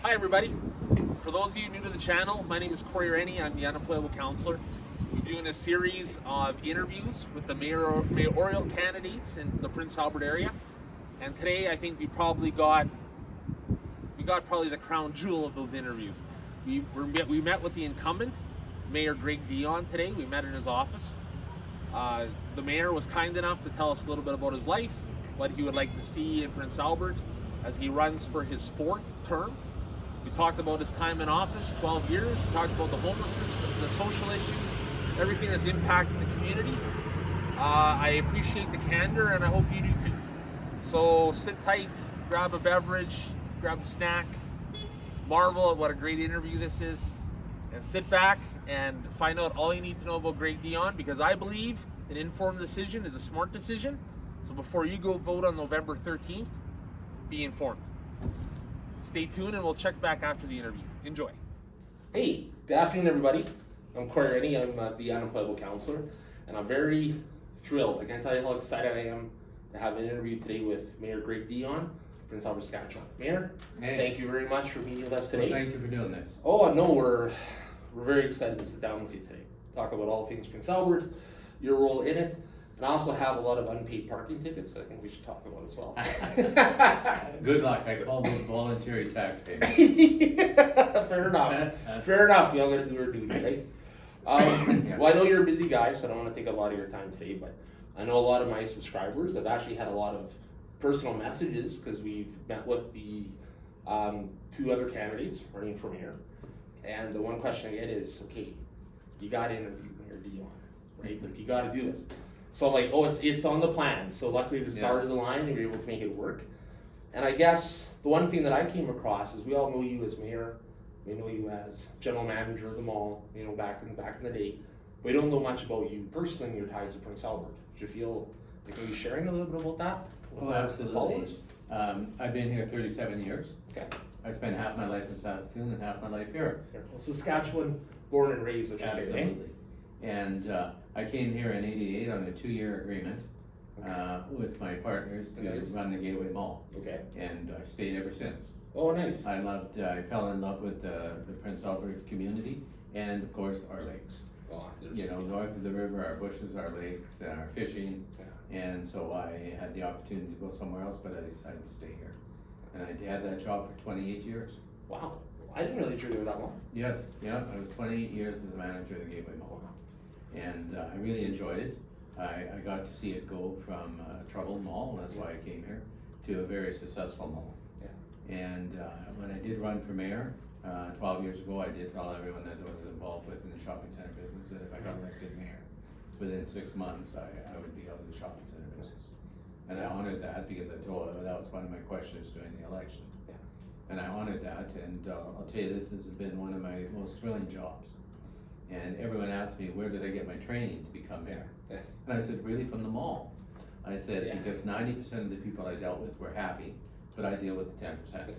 Hi everybody. For those of you new to the channel, my name is Corey Rennie. I'm the unemployable counselor. We're doing a series of interviews with the mayoral candidates in the Prince Albert area. And today I think we got probably the crown jewel of those interviews. We met with the incumbent, Mayor Greg Dionne today. We met in his office. The mayor was kind enough to tell us a little bit about his life, what he would like to see in Prince Albert as he runs for his fourth term. We talked about his time in office, 12 years. We talked about the homelessness, the social issues, everything that's impacting the community. I appreciate the candor, and I hope you do too. So sit tight, grab a beverage, grab a snack, marvel at what a great interview this is, and sit back and find out all you need to know about Greg Dionne, because I believe an informed decision is a smart decision. So before you go vote on November 13th, be informed. Stay tuned and we'll check back after the interview. Enjoy. Hey, good afternoon everybody. I'm Corey Rennie. I'm the unemployable counselor, and I'm very thrilled. I can't tell you how excited I am to have an interview today with Mayor Greg Dionne, Prince Albert, Saskatchewan. Mayor, hey, thank you very much for meeting with us today. Well, thank you for doing this. Oh no, we're very excited to sit down with you today. Talk about all things Prince Albert, your role in it. And I also have a lot of unpaid parking tickets I think we should talk about as well. Good luck. I call them voluntary taxpayers. Fair enough. Fair enough. We all gotta do our duty, right? Well, I know you're a busy guy, so I don't want to take a lot of your time today, but I know a lot of my subscribers have actually had a lot of personal messages because we've met with the two other candidates running for mayor. And the one question I get is, okay, you got to interview Mayor Dionne, right? Like, you got to do this. So I'm like, oh, it's on the plan. So luckily the stars aligned and we were able to make it work. And I guess the one thing that I came across is we all know you as mayor, we know you as general manager of the mall, you know, back in the day. We don't know much about you personally and your ties to Prince Albert. Do you feel like maybe sharing a little bit about that? Oh, absolutely. I've been here 37 years. Okay. I spent half my life in Saskatoon and half my life here. Well, Saskatchewan, born and raised, what you say, right? Absolutely. And I came here in '88 on a 2-year agreement with my partners to run the Gateway Mall. Okay. And I've stayed ever since. Oh, nice. I fell in love with the Prince Albert community and of course our lakes. Oh, North of the river, our bushes, our lakes, our fishing. Yeah. And so I had the opportunity to go somewhere else, but I decided to stay here. And I had that job for 28 years. Wow. I didn't really treat you that long. Yes, yeah, I was 28 years as the manager of the Gateway Mall. And I really enjoyed it. I got to see it go from a troubled mall, that's why I came here, to a very successful mall. Yeah. And when I did run for mayor 12 years ago, I did tell everyone that I was involved with in the shopping center business that if I got elected mayor, within 6 months I would be out of the shopping center business. And I honored that because I told her that was one of my questions during the election. Yeah. And I honored that, and I'll tell you, this has been one of my most thrilling jobs. And everyone asked me, where did I get my training to become mayor? And I said, really, from the mall. I said, because 90% of the people I dealt with were happy, but I deal with the 10%.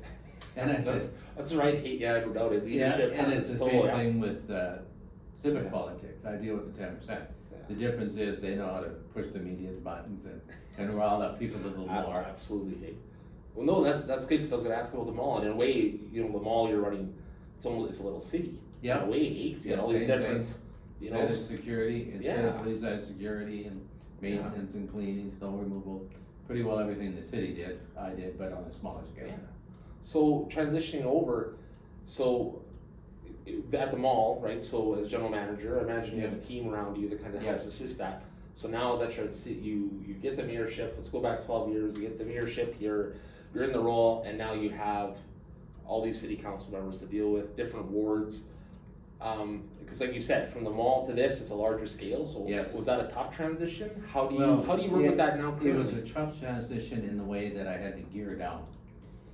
And I said, that's the right hate, yeah, no doubt, leadership. Yeah, and it's the same thing with civic politics. I deal with the 10%. Yeah. The difference is they know how to push the media's buttons and rile up people a little more. Absolutely. Well, no, that's good, because I was going to ask about the mall. And in a way, you know, the mall you're running, it's a little city. Yeah. In a way, because you got all these different, you know, security, instead of police had security and maintenance and cleaning, snow removal. Pretty well everything the city did, I did, but on a smaller scale. Yeah. So transitioning over, so at the mall, right? So as general manager, I imagine you have a team around you that kind of helps assist that. So now that you get the mayorship, let's go back 12 years, you get the mayorship, you're in the role, and now you have all these city council members to deal with, different wards. Because like you said, from the mall to this, it's a larger scale. So was that a tough transition? How do you work with that now? Currently? It was a tough transition in the way that I had to gear down.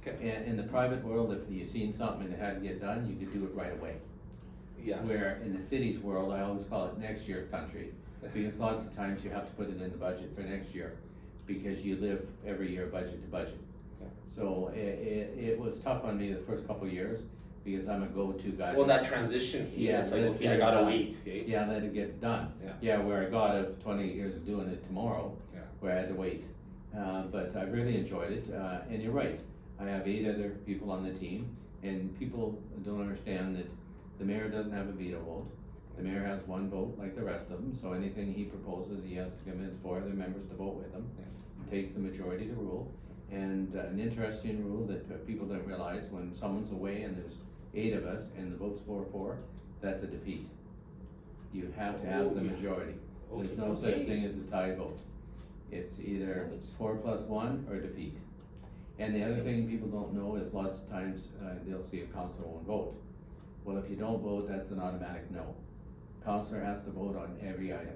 Okay. In the private world, if you seen something and it had to get done, you could do it right away. Yes. Where in the city's world, I always call it next year's country, because lots of times you have to put it in the budget for next year, because you live every year budget to budget. Okay. So it was tough on me the first couple of years, because I'm a go-to guy. Well, that transition, it's like, okay, I gotta wait. Okay? Yeah, let it get done. Yeah, where I got of 28 years of doing it tomorrow, where I had to wait. But I really enjoyed it, and you're right. I have 8 other people on the team, And people don't understand that the mayor doesn't have a veto vote. The mayor has one vote like the rest of them, so anything he proposes, he has to convince 4 other members to vote with him. It takes the majority to rule. And an interesting rule that people don't realize, when someone's away and there's 8 of us and the vote's 4-4, that's a defeat. You have to have the majority. There's no such thing as a tie vote. It's either 4 plus 1 or defeat. And the other thing people don't know is lots of times they'll see a councillor won't vote. Well, if you don't vote, that's an automatic no. Councillor has to vote on every item,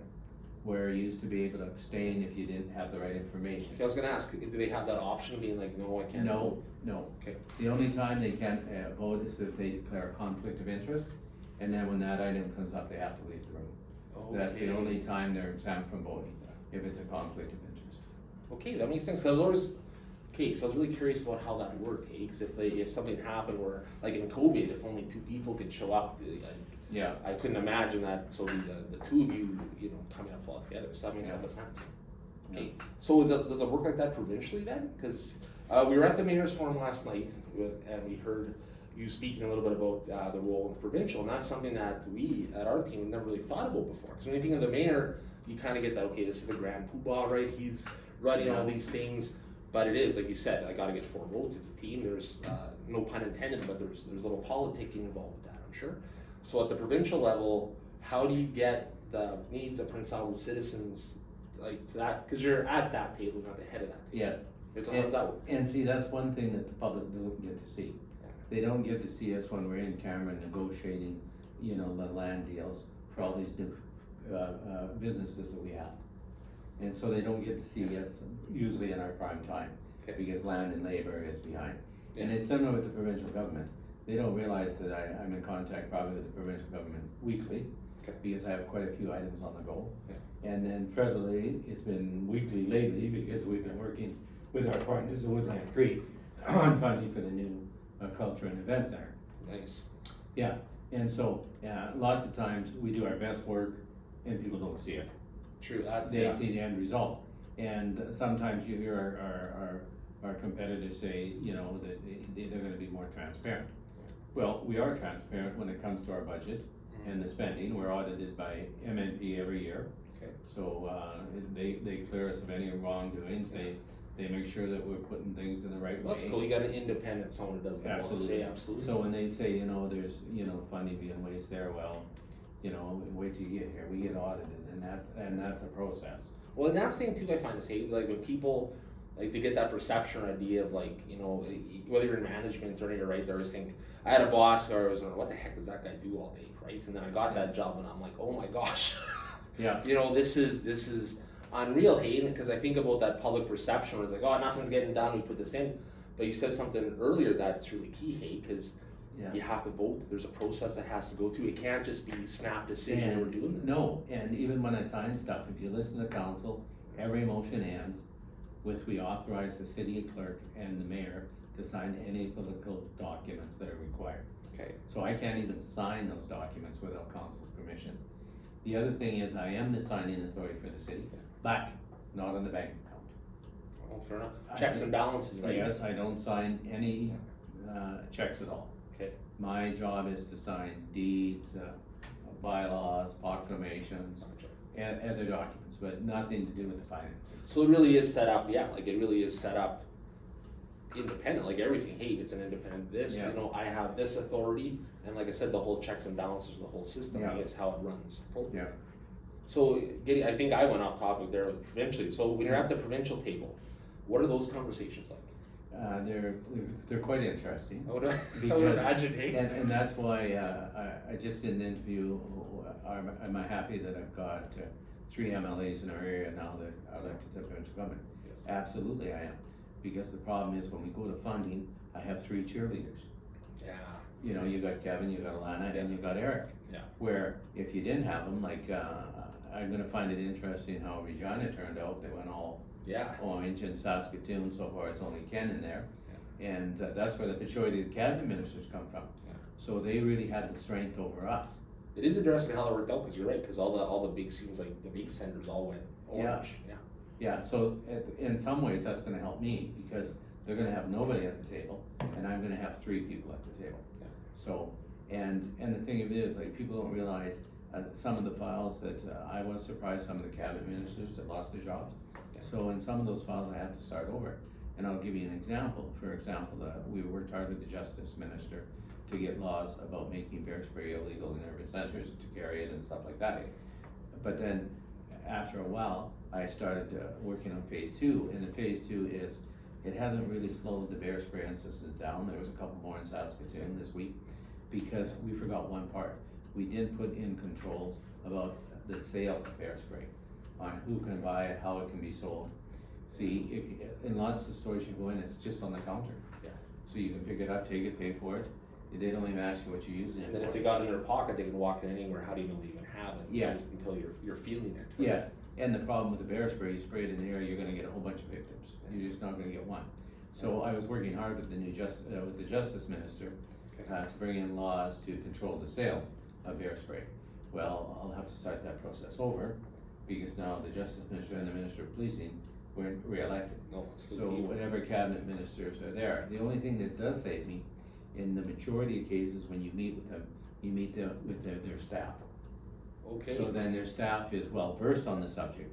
where you used to be able to abstain if you didn't have the right information. Okay, I was gonna ask, do they have that option of being like, no, I can't vote? No. Okay. The only time they can't vote is if they declare a conflict of interest, and then when that item comes up, they have to leave the room. Okay. That's the only time they're exempt from voting, if it's a conflict of interest. Okay, that makes sense, cause I was always, so I was really curious about how that worked, cause if something happened where, like in COVID, if only 2 people could show up, Yeah. I couldn't imagine that, so the 2 of you, coming up all together, so that makes a lot of sense. Okay, so does it work like that provincially then? Cause we were at the mayor's forum last night, and we heard you speaking a little bit about the role of the provincial, and that's something that we, at our team, have never really thought about before. Cause when you think of the mayor, you kinda get that, okay, this is the grand poobah, right? He's running all these things, but it is, like you said, I gotta get 4 votes, it's a team, there's, no pun intended, but there's a little politicking involved with that, I'm sure. So at the provincial level, how do you get the needs of Prince Albert citizens like to that? Because you're at that table, not the head of that table. Yes. So how does that work? And see, that's one thing that the public don't get to see. They don't get to see us when we're in camera negotiating, the land deals for all these new businesses that we have. And so they don't get to see us usually in our prime time, because land and labor is behind. And it's similar with the provincial government. They don't realize that I'm in contact probably with the provincial government weekly, because I have quite a few items on the go. And then federally, it's been weekly lately, because we've been working with our partners in Woodland Creek on funding for the new Culture and Event Center. Nice. Yeah, and so lots of times we do our best work and people don't see it. True. They see the end result. And sometimes you hear our competitors say, that they're gonna be more transparent. Well, we are transparent when it comes to our budget and the spending. We're audited by MNP every year. So they clear us of any wrongdoings. They make sure that we're putting things in the right way. That's cool. You got an independent someone who does that. Absolutely. Absolutely. So when they say, there's funding being wasted there, well, wait till you get here. We get audited, and that's a process. Well, and that's the thing too. I find is like when people like they get that perception or idea of like whether you're in management or you're right there, I always think I had a boss who I was what the heck does that guy do all day, right? And then I got that job and I'm like, oh my gosh, this is unreal, hey, because I think about that public perception where it's like, oh, nothing's getting done, we put this in. But you said something earlier that's really key, hey, because you have to vote. There's a process that has to go through. It can't just be snap decision and we're doing this. No, and even when I sign stuff, if you listen to council, every motion ends with we authorize the city clerk and the mayor to sign any political documents that are required. So I can't even sign those documents without council's permission. The other thing is I am the signing authority for the city, but not on the bank account. Oh, fair enough. Checks and balances, right? Yes, I don't sign any checks at all. My job is to sign deeds, bylaws, proclamations, and other documents, but nothing to do with the financing. So it really is set up, it really is set up independent, like everything. Hey, it's an independent I have this authority, and like I said, the whole checks and balances, the whole system is how it runs. So I think I went off topic there with provincially. So when you're at the provincial table, what are those conversations like? They're quite interesting. I would imagine, hey? And that's why I just did an interview. Am I happy that I've got 3 MLAs in our area now that are elected to the provincial government? Absolutely I am. Because the problem is when we go to funding, I have 3 cheerleaders. You got Kevin, you got Alana, and you got Eric. Where if you didn't have them, like I'm gonna find it interesting how Regina turned out. They went all Orange and Saskatoon, so far it's only Ken in there. And that's where the majority of the cabinet ministers come from. So they really had the strength over us. It is interesting how that worked out, because you're right, because all the big seems like the big centers all went orange. So in some ways that's gonna help me, because they're gonna have nobody at the table, and I'm gonna have 3 people at the table. Yeah. So, and the thing of it is, like, people don't realize, some of the files that, I was surprised, some of the cabinet ministers that lost their jobs. Yeah. So in some of those files, I have to start over. And I'll give you an example. For example, we worked hard with the justice minister to get laws about making bear spray illegal in urban centers, to carry it and stuff like that. But then, after a while, I started working on phase 2, and the phase 2 is, it hasn't really slowed the bear spray incidents down. There was a couple more in Saskatoon this week, because we forgot one part. We didn't put in controls about the sale of bear spray, on who can buy it, how it can be sold. See, in lots of stores you go in, it's just on the counter. Yeah. So you can pick it up, take it, pay for it. They don't even ask you what you're using it And then for. if they got it in their pocket, they can walk in anywhere. How do you know they even have it? Yes. Until you're feeling it. Yes, and the problem with the bear spray, you spray it in the air, you're gonna get a whole bunch of victims. You're just not gonna get one. So I was working hard with with the justice minister, to bring in laws to control the sale of bear spray. Well, I'll have to start that process over, because now the justice minister and the minister of policing weren't re-elected. No, it's So whatever cabinet ministers are there, the only thing that does save me, in the majority of cases, when you meet with them, you meet them with their staff. Okay. So then their staff is well versed on the subject,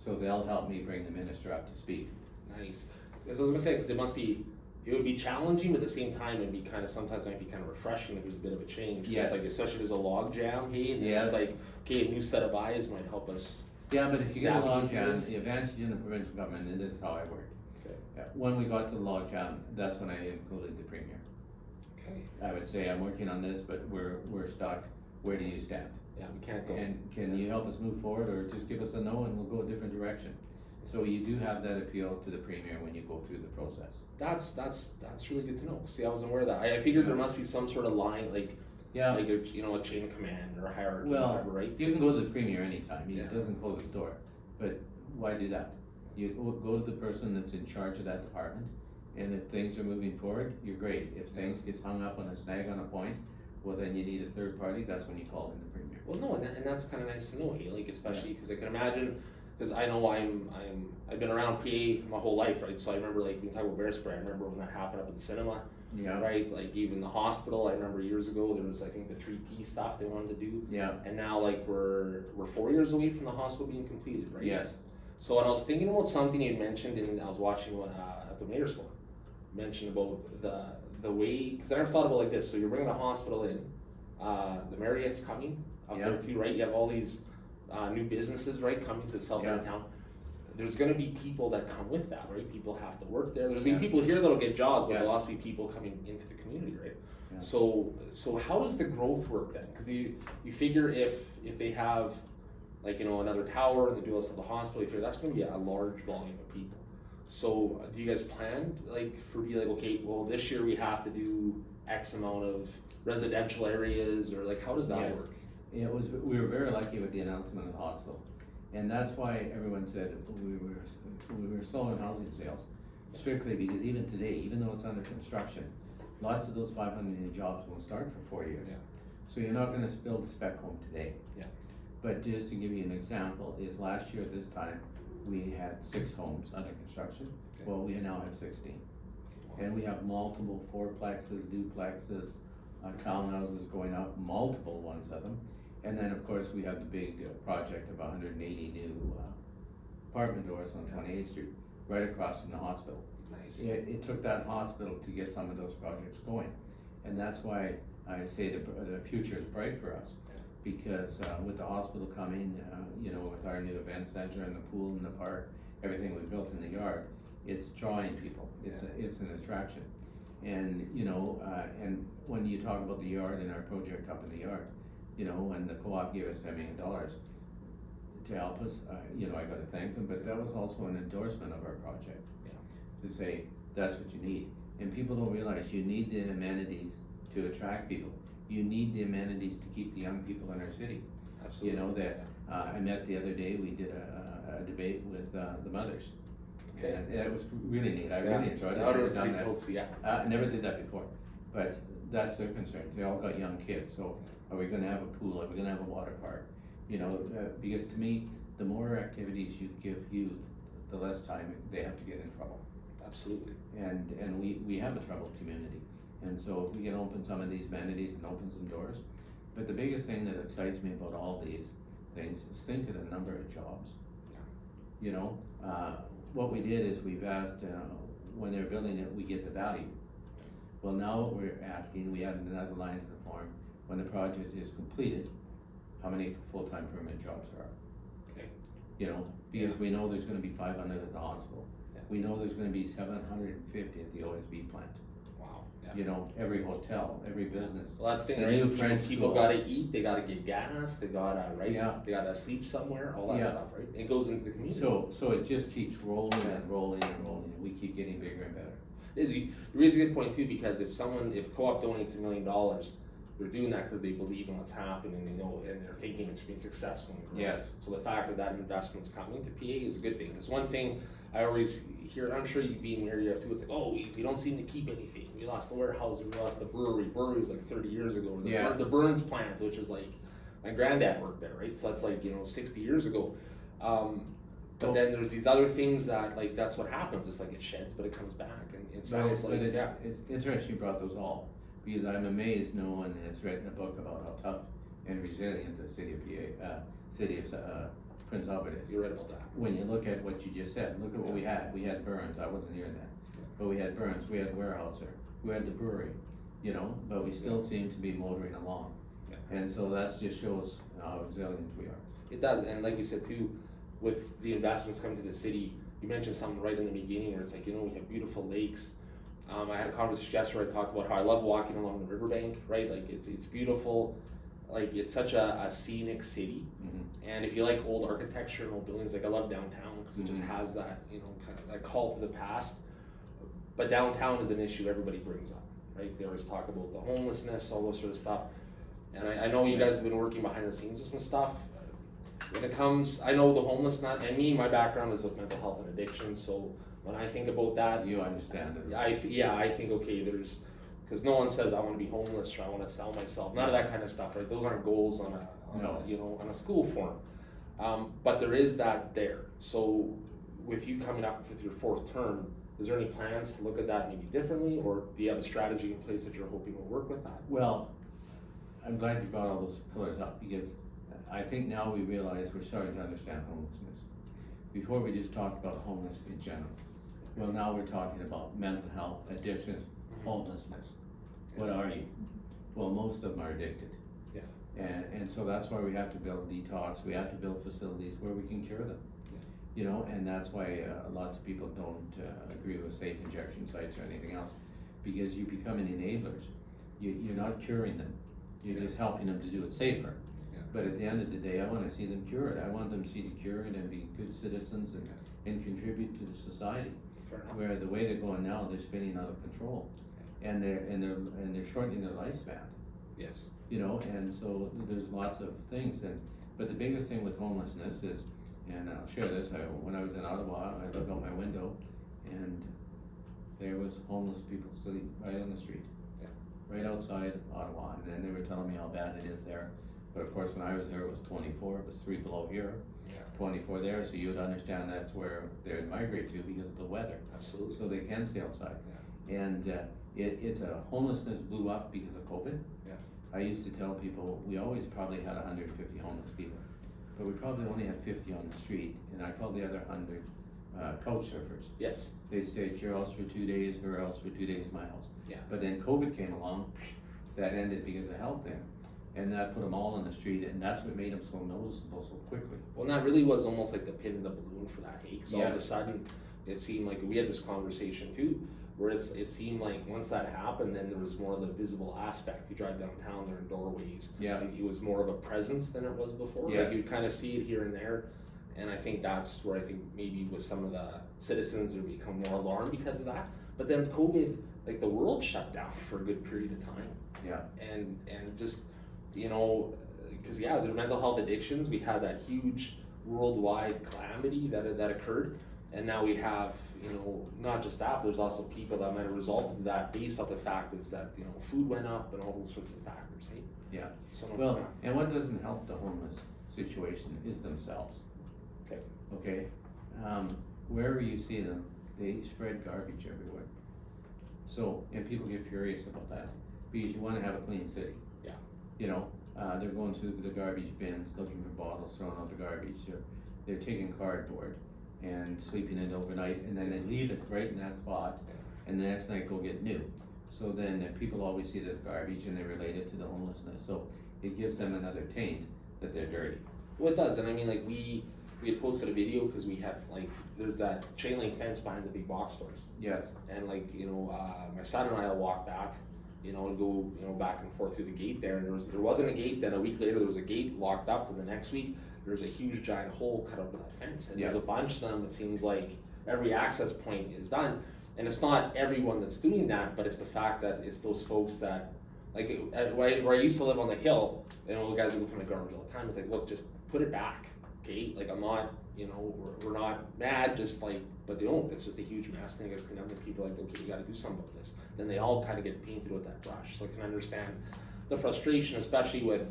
so they'll help me bring the minister up to speed. Nice. As I was gonna say, because it would be challenging, but at the same time, it'd be sometimes it might be kind of refreshing if there's a bit of a change. Yes. Just like, especially there's a log jam, hey, and Yes. it's like, okay, a new set of eyes might help us. Yeah, but if you get a log Navigate jam, this. the advantage in the provincial government, and this is how I work. Okay. When we got to the log jam, that's when I included the premier. Okay. I would say, I'm working on this, but we're stuck, where do you stand? Yeah, we can't go. And can you help us move forward, or just give us a no and we'll go a different direction? So you do have that appeal to the premier when you go through the process. That's really good to know. See, I wasn't aware of that. I figured there must be some sort of line, like Yeah, a chain of command or a hierarchy, well, whatever, right? you can go to the premier anytime, Yeah. it doesn't close its door, but why do that? You go to the person that's in charge of that department, and if things are moving forward, you're great. If things gets hung up on a snag on a point, well, then you need a third party, that's when you call in the premier. Well, no, and that's kind of nice to know, hey, like especially because I can imagine, because I know I've been around PA my whole life, right? So I remember like we talk about bear spray. I remember when that happened up at the cinema, Yeah, right? Like even the hospital. I remember years ago there was I think the 3P stuff they wanted to do, yeah, and now like we're 4 years away from the hospital being completed, right? yes, So when I was thinking about something you had mentioned, and I was watching at the mayor's forum, mentioned about the way, because I never thought about it like this. So you're bringing a hospital in, the Marriott's coming up there too, right? You have all these new businesses, right, coming to the south end of town. There's going to be people that come with that, right? People have to work there. There's going to be people here that'll get jobs, but there'll also be people coming into the community, right? Yeah. So how does the growth work then? Because you figure if they have like another tower and they do also the hospital, you figure that's going to be a large volume of people. So do you guys plan like okay, well this year we have to do X amount of residential areas, or like how does that work? We were very lucky with the announcement of the hospital, and that's why everyone said we were slow in housing sales, strictly because even today, even though it's under construction, lots of those 500 new jobs won't start for 4 years. Yeah. So you're not going to build a spec home today. Yeah. But just to give you an example, is last year at this time we had 6 homes under construction. Okay. Well, we now have 16, and we have multiple fourplexes, duplexes, townhouses going up, multiple ones of them. And then, of course, we have the big project of 180 new apartment doors on 28th Street, right across from the hospital. Nice. It took that hospital to get some of those projects going. And that's why I say the future is bright for us. Because with the hospital coming, with our new event center and the pool and the park, everything we built in the yard, it's drawing people. It's an attraction. And, and when you talk about the yard and our project up in the yard, when the co-op gave us $10 million to help us, I gotta thank them, but that was also an endorsement of our project. To say, that's what you need. And people don't realize you need the amenities to attract people. You need the amenities to keep the young people in our city. Absolutely. I met the other day, we did a debate with the mothers. Okay. And it was really neat, I really enjoyed it. That I've would never be done cool that. to see, I never did that before, but that's their concern. They all got young kids, so are we gonna have a pool, are we gonna have a water park? Because to me, the more activities you give youth, the less time they have to get in trouble. Absolutely. And we have a troubled community. And so if we can open some of these amenities and open some doors. But the biggest thing that excites me about all these things is think of the number of jobs. Yeah. You know, what we did is we've asked, when they're building it, we get the value. Well, now what we're asking, we added another line to the form, when the project is completed, how many full-time permanent jobs there are. Okay. You know, because we know there's gonna be 500 at the hospital. Yeah. We know there's gonna be 750 at the OSB plant. Wow. Yeah. You know, every hotel, every business. Well, that's the thing, The right? new French People school. gotta eat, they gotta get gas, they gotta, right? Yeah. They gotta sleep somewhere, all that Yeah. stuff, right? It goes into the community. So it just keeps rolling and rolling and rolling, and we keep getting bigger and better. You raise a good point too, because if co-op donates $1 million, they're doing that because they believe in what's happening, and they know, and they're thinking it's being successful. And growing. Yes. So the fact that investment's coming to PA is a good thing. Because one thing I always hear, and I'm sure you being here, you have too. It's like, oh, we don't seem to keep anything. We lost the warehouse, we lost the brewery. Brewery was like 30 years ago. Or the Burns plant, which is like my granddad worked there, right? So that's like 60 years ago. But then there's these other things that, like, that's what happens. It's like it sheds, but it comes back, and it sounds It's interesting you brought those all, because I'm amazed no one has written a book about how tough and resilient the city of Prince Albert is. You're right about that. When you look at what you just said, look at what we had. We had Burns. I wasn't here then, but we had Burns. We had Weyerhaeuser. We had the brewery. You know, but we still seem to be motoring along. Yeah. And so that just shows how resilient we are. It does, and like you said too, with the investments coming to the city, you mentioned something right in the beginning where it's like, we have beautiful lakes. I had a conversation yesterday where I talked about how I love walking along the riverbank, right? Like it's beautiful, like it's such a scenic city. Mm-hmm. And if you like old architecture and old buildings, like I love downtown because it just has that, kind of that call to the past. But downtown is an issue everybody brings up, right? They always talk about the homelessness, all those sort of stuff. And I know you guys have been working behind the scenes with some stuff. When it comes, I know the homelessness, and my background is with mental health and addiction, so when I think about that, You understand it. I think, okay, because no one says I want to be homeless or I want to sell myself, none of that kind of stuff, right? Those aren't goals on a school form, but there is that there. So with you coming up with your 4th term, is there any plans to look at that maybe differently, or do you have a strategy in place that you're hoping will work with that? Well, I'm glad you brought all those pillars up, because I think now we realize we're starting to understand homelessness. Before we just talked about homeless in general. Well, now we're talking about mental health, addictions, homelessness. What are you? Well, most of them are addicted. Yeah. And so that's why we have to build detox, we have to build facilities where we can cure them. And that's why lots of people don't agree with safe injection sites or anything else, because you become enablers. You're not curing them, you're just helping them to do it safer. But at the end of the day, I want to see them cured. I want them to see the cured and be good citizens and contribute to the society. Where the way they're going now, they're spinning out of control, and they're shortening their lifespan. Yes. And so there's lots of things. But the biggest thing with homelessness is, and I'll share this. When I was in Ottawa, I looked out my window, and there was homeless people sleeping right on the street, right outside Ottawa. And then they were telling me how bad it is there. But of course, when I was there, it was 24. It was 3 below here, 24 there. So you would understand that's where they migrate to because of the weather. Absolutely. So they can stay outside. And it's a homelessness blew up because of COVID. I used to tell people we always probably had 150 homeless people, but we probably only had 50 on the street. And I called the other 100 couch surfers. Yes. They'd stay at your house for 2 days, her house for 2 days, my house. Yeah. But then COVID came along, that ended because of health thing. And that put them all on the street, and that's what made them so noticeable so quickly. Well, and that really was almost like the pin in the balloon for that hate. Because all of a sudden, it seemed like we had this conversation too, where it seemed like once that happened, then there was more of the visible aspect. You drive downtown, there are doorways. Yeah. It was more of a presence than it was before. Yes. Like you kind of see it here and there, and I think that's where I think maybe with some of the citizens they become more alarmed because of that. But then COVID, like the world shut down for a good period of time. Yeah. And just. Because there's mental health addictions. We had that huge worldwide calamity that occurred, and now we have not just that, but there's also people that might have resulted to that based off the fact is that food went up and all those sorts of factors. Hey? Yeah. So and what doesn't help the homeless situation is themselves. Okay. Okay. Wherever you see them, they spread garbage everywhere. So, and people get furious about that, because you wanna have a clean city. Yeah. You know, they're going through the garbage bins, looking for bottles, throwing out the garbage, they're taking cardboard and sleeping in it overnight, and then they leave it right in that spot, and the next night go get new. So then people always see it as garbage and they relate it to the homelessness, so it gives them another taint that they're dirty. Well, it does, and I mean, like, we had posted a video, cause we have, like, there's that chain link fence behind the big box stores. Yes. And like, you know, my son and I will walk that, you know, and go, you know, back and forth through the gate there, and there wasn't a gate, then a week later there was a gate locked up, and the next week there was a huge giant hole cut out of that fence, and there's a bunch of them. It seems like every access point is done, and it's not everyone that's doing that, but it's the fact that it's those folks that, like, where I used to live on the hill, you know, the guys would go through my garbage all the time. It's like, look, just put it back, okay? Like, I'm not, you know, we're not mad, just like, but they don't. It's just a huge mess thing. And people are like, okay, we got to do something about this. Then they all kind of get painted with that brush. So I can understand the frustration, especially with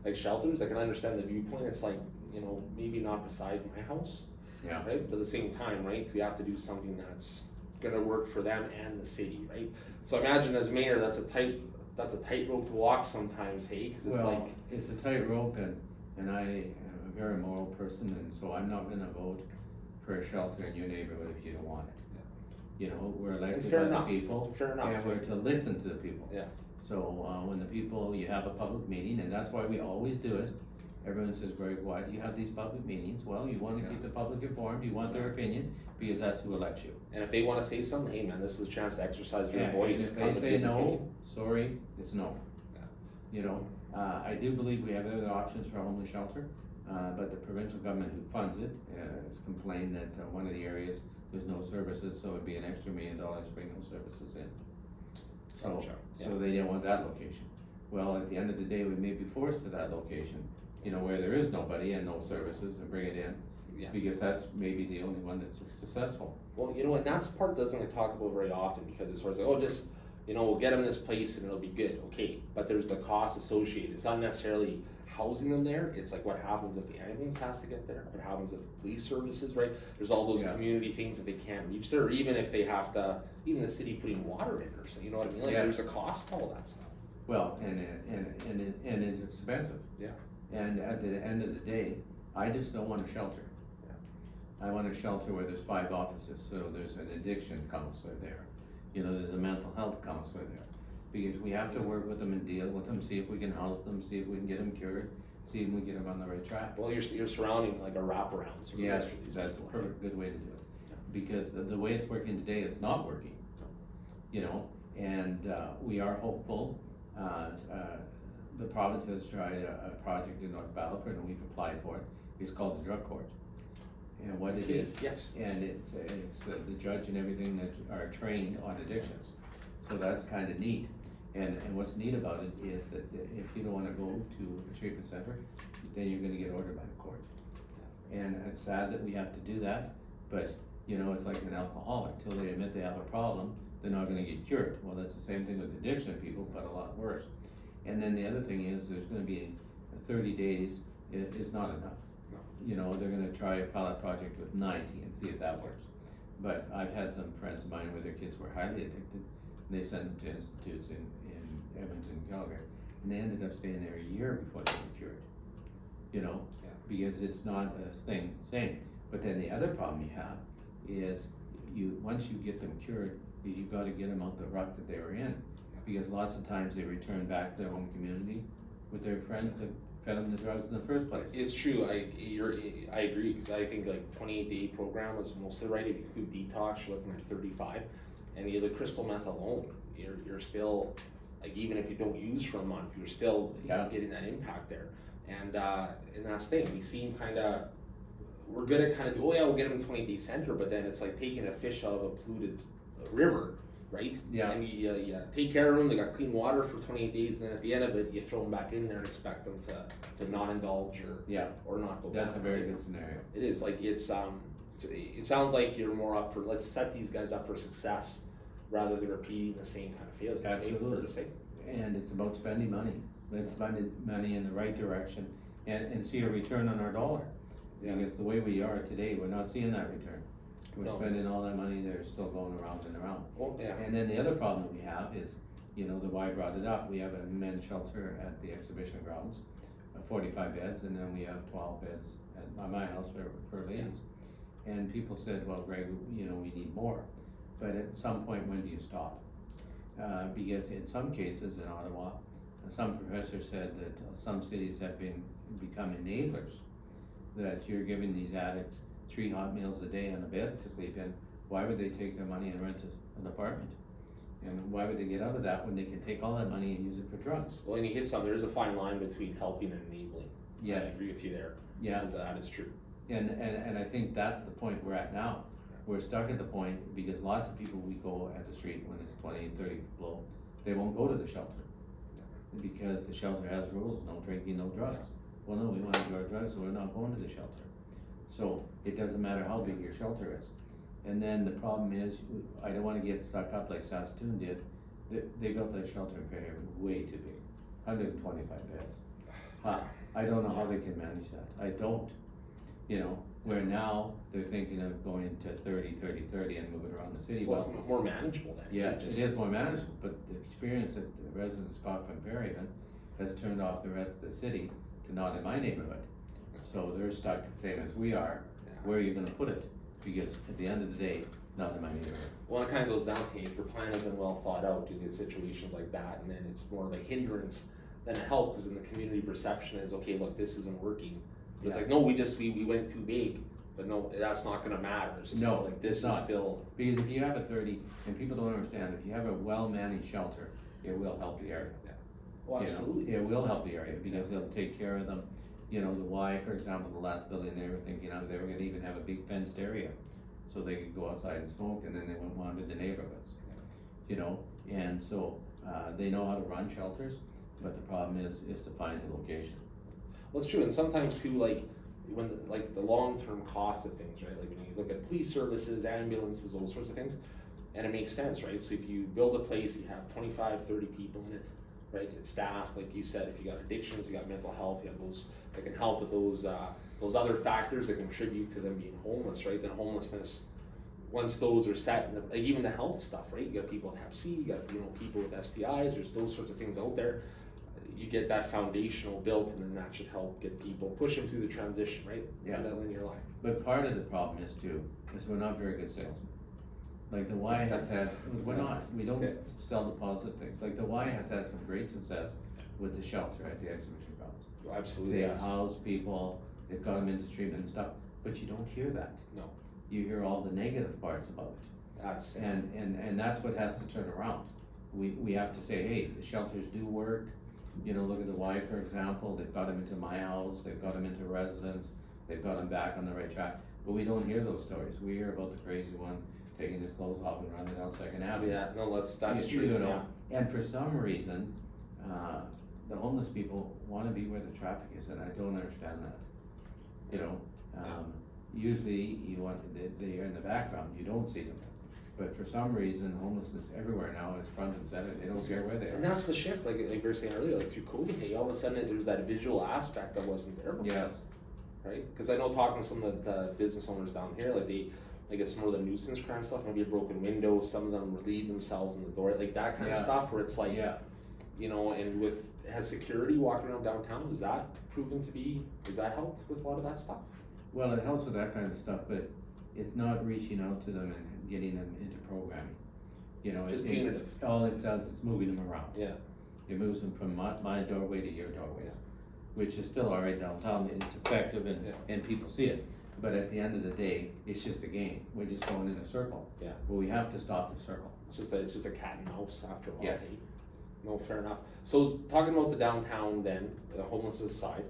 like shelters. I can understand the viewpoint. It's like, you know, maybe not beside my house, Yeah. right? But at the same time, right, we have to do something that's gonna work for them and the city, right? So imagine as mayor, that's a tightrope to walk sometimes, hey, because it's like, it's a tightrope, and I am a very moral person, and so I'm not gonna vote for a shelter in your neighborhood if you don't want it. You know, we're elected by the people, and we're to listen to the people. Yeah. So when the people, you have a public meeting, and that's why we always do it. Everyone says, Greg, why do you have these public meetings? Well, you want to keep the public informed, you want their opinion, because that's who elects you. And if they want to say something, hey man, this is a chance to exercise your And voice. if they say no, sorry, it's no. You know, I do believe we have other options for a homeless shelter, but the provincial government who funds it has complained that one of the areas there's no services, so it'd be an extra $1 million to bring those services in. So, so they didn't want that location. Well, at the end of the day, we may be forced to that location, you know, where there is nobody and no services, and bring it in. Yeah. Because that's maybe the only one that's successful. Well, you know what, that's the part that doesn't get talked about very often, because it's sort of like, oh, just, you know, we'll get them this place and it'll be good, okay, but there's the cost associated. It's not necessarily housing them there, it's like what happens if the ambulance has to get there, what happens if police services, right? There's all those community things that they can't reach there, or even if they have to, even the city putting water in or something, you know what I mean? Like, there's a cost to all that stuff. Well, and it's expensive. Yeah. And at the end of the day, I just don't want a shelter. I want a shelter where there's 5 offices, so there's an addiction counselor there. You know, there's a mental health counselor there. Because we have to work with them and deal with them, see if we can house them, see if we can get them cured, see if we can get them on the right track. Well, you're surrounding like a wraparound. So yes, that's a perfect good way to do it. Because the way it's working today, it's not working. You know, and we are hopeful. The province has tried a project in North Battleford, and we've applied for it. It's called the drug court. And what it is, and it's the judge and everything that are trained on addictions. So that's kind of neat. And what's neat about it is that if you don't want to go to a treatment center, then you're going to get ordered by the court. And it's sad that we have to do that, but you know, it's like an alcoholic. Till they admit they have a problem, they're not going to get cured. Well, that's the same thing with addiction people, but a lot worse. And then the other thing is there's going to be 30 days is not enough. You know, they're gonna try a pilot project with 90 and see if that works. But I've had some friends of mine where their kids were highly addicted, and they sent them to institutes in Edmonton, Calgary, and they ended up staying there a year before they were cured. You know, because it's not a thing same. But then the other problem you have is once you get them cured, is you gotta get them out the rut that they were in. Because lots of times they return back to their home community with their friends that fed them the drugs in the first place. It's true. I agree, because I think like 28-day program was mostly right. If you include detox, you're looking at 35, and the crystal meth alone, you're still, like, even if you don't use for a month, you're still getting that impact there. And that's the thing. We seem kind of, we're good at kind of oh yeah, we'll get them in 28-day center, but then it's like taking a fish out of a polluted river. Right? Yeah. And you take care of them, they got clean water for 28 days, and then at the end of it, you throw them back in there and expect them to not indulge or not go back. That's a very good scenario. It is. Like, it sounds like you're more up for, let's set these guys up for success rather than repeating the same kind of failures. Absolutely. And it's about spending money. Let's spend money in the right direction and see a return on our dollar. Because the way we are today, we're not seeing that return. We're No. spending all that money, they're still going around and around. Well, yeah. And then the other problem that we have is, you know, the Y brought it up, we have a men's shelter at the exhibition grounds, 45 beds, and then we have 12 beds at my house for ladies. And people said, well, Greg, you know, we need more. But at some point, when do you stop? Because in some cases in Ottawa, some professor said that some cities have become enablers, that you're giving these addicts 3 hot meals a day and a bed to sleep in. Why would they take their money and rent an apartment? And why would they get out of that when they can take all that money and use it for drugs? Well, and you hit something. There's a fine line between helping and enabling. Yes. I agree with you there. Yeah. Because that is true. And I think that's the point we're at now. We're stuck at the point because lots of people, we go at the street when it's 20, 30 below, they won't go to the shelter. Because the shelter has rules, no drinking, no drugs. Well, no, we want to do our drugs, so we're not going to the shelter. So it doesn't matter how big your shelter is. And then the problem is, I don't want to get stuck up like Saskatoon did. They built that shelter in Fairhaven way too big, 125 beds. I don't know how they can manage that. I don't. You know, where now they're thinking of going to 30, 30, 30 and move it around the city. Well, it's more manageable then. Yes, it is more manageable, but the experience that the residents got from Fairhaven has turned off the rest of the city to not in my neighborhood. So they're stuck the same as we are. Where are you gonna put it? Because at the end of the day, not in my neighborhood. Well, it kind of goes down to if your plan isn't well thought out, you get situations like that, and then it's more of a hindrance than a help, because then the community perception is, okay, look, this isn't working. But it's like, no, we went too big, but no, that's not gonna matter. It's just No, like this it's is not. still. Because if you have a 30, and people don't understand, if you have a well-managed shelter, it will help the area. Well, You know, absolutely. it will help the area because they'll take care of them. You know, the Y, for example, the last building, they were thinking of, they were gonna even have a big fenced area so they could go outside and smoke, and then they wouldn't wander the neighborhoods. You know, and so, they know how to run shelters, but the problem is to find a location. Well, it's true, and sometimes too, like when the long-term cost of things, right? Like when you look at police services, ambulances, all sorts of things, and it makes sense, right? So if you build a place, you have 25, 30 people in it, right? It's staffed, like you said. If you got addictions, you got mental health, you have those that can help with those other factors that contribute to them being homeless, right? Then homelessness, once those are set, like even the health stuff, right? You got people with Hep C, you got people with STIs. There's those sorts of things out there. You get that foundational built, and then that should help get people, push them through the transition, right? Yeah. That linear line. But part of the problem is too, is we're not very good salesmen. Like the Y has had, we don't Okay. sell the positive things. Like the Y has had some great success with the shelter at the exhibition grounds. Absolutely, They yes. house people, they've got them into treatment and stuff, but you don't hear that. No. You hear all the negative parts about it. That's And that's what has to turn around. We have to say, hey, the shelters do work. You know, look at the Y, for example, they've got them into my house, they've got them into residence, they've got them back on the right track. But we don't hear those stories. We hear about the crazy one taking his clothes off and running down Second Avenue. Yeah, no, that's You true. know, and for some reason, the homeless people wanna be where the traffic is, and I don't understand that. You know, usually they're in the background, you don't see them. But for some reason, homelessness everywhere now is front and center, they don't care where they And are. that's the shift, like we were saying earlier, like through COVID, hey, all of a sudden there's that visual aspect that wasn't there before. Yes, Right? Because I know talking to some of the business owners down here, like it's more of the nuisance crime stuff, maybe a broken window, some of them relieve themselves in the door, like that kind of Yeah. stuff where it's like, yeah. you know, and has security walking around downtown, is that proven to be, has that helped with a lot of that stuff? Well, it helps with that kind of stuff, but it's not reaching out to them and getting them into programming. You know, Just punitive. All it does is moving them around. Yeah. It moves them from my doorway to your doorway, Yeah. which is still alright downtown, it's effective Yeah. and people see it. But at the end of the day, it's just a game, we're just going in a circle. Yeah. But we have to stop the circle. It's just a cat and mouse after a while. Yes. eh? No, fair enough. So talking about the downtown then, the homelessness side,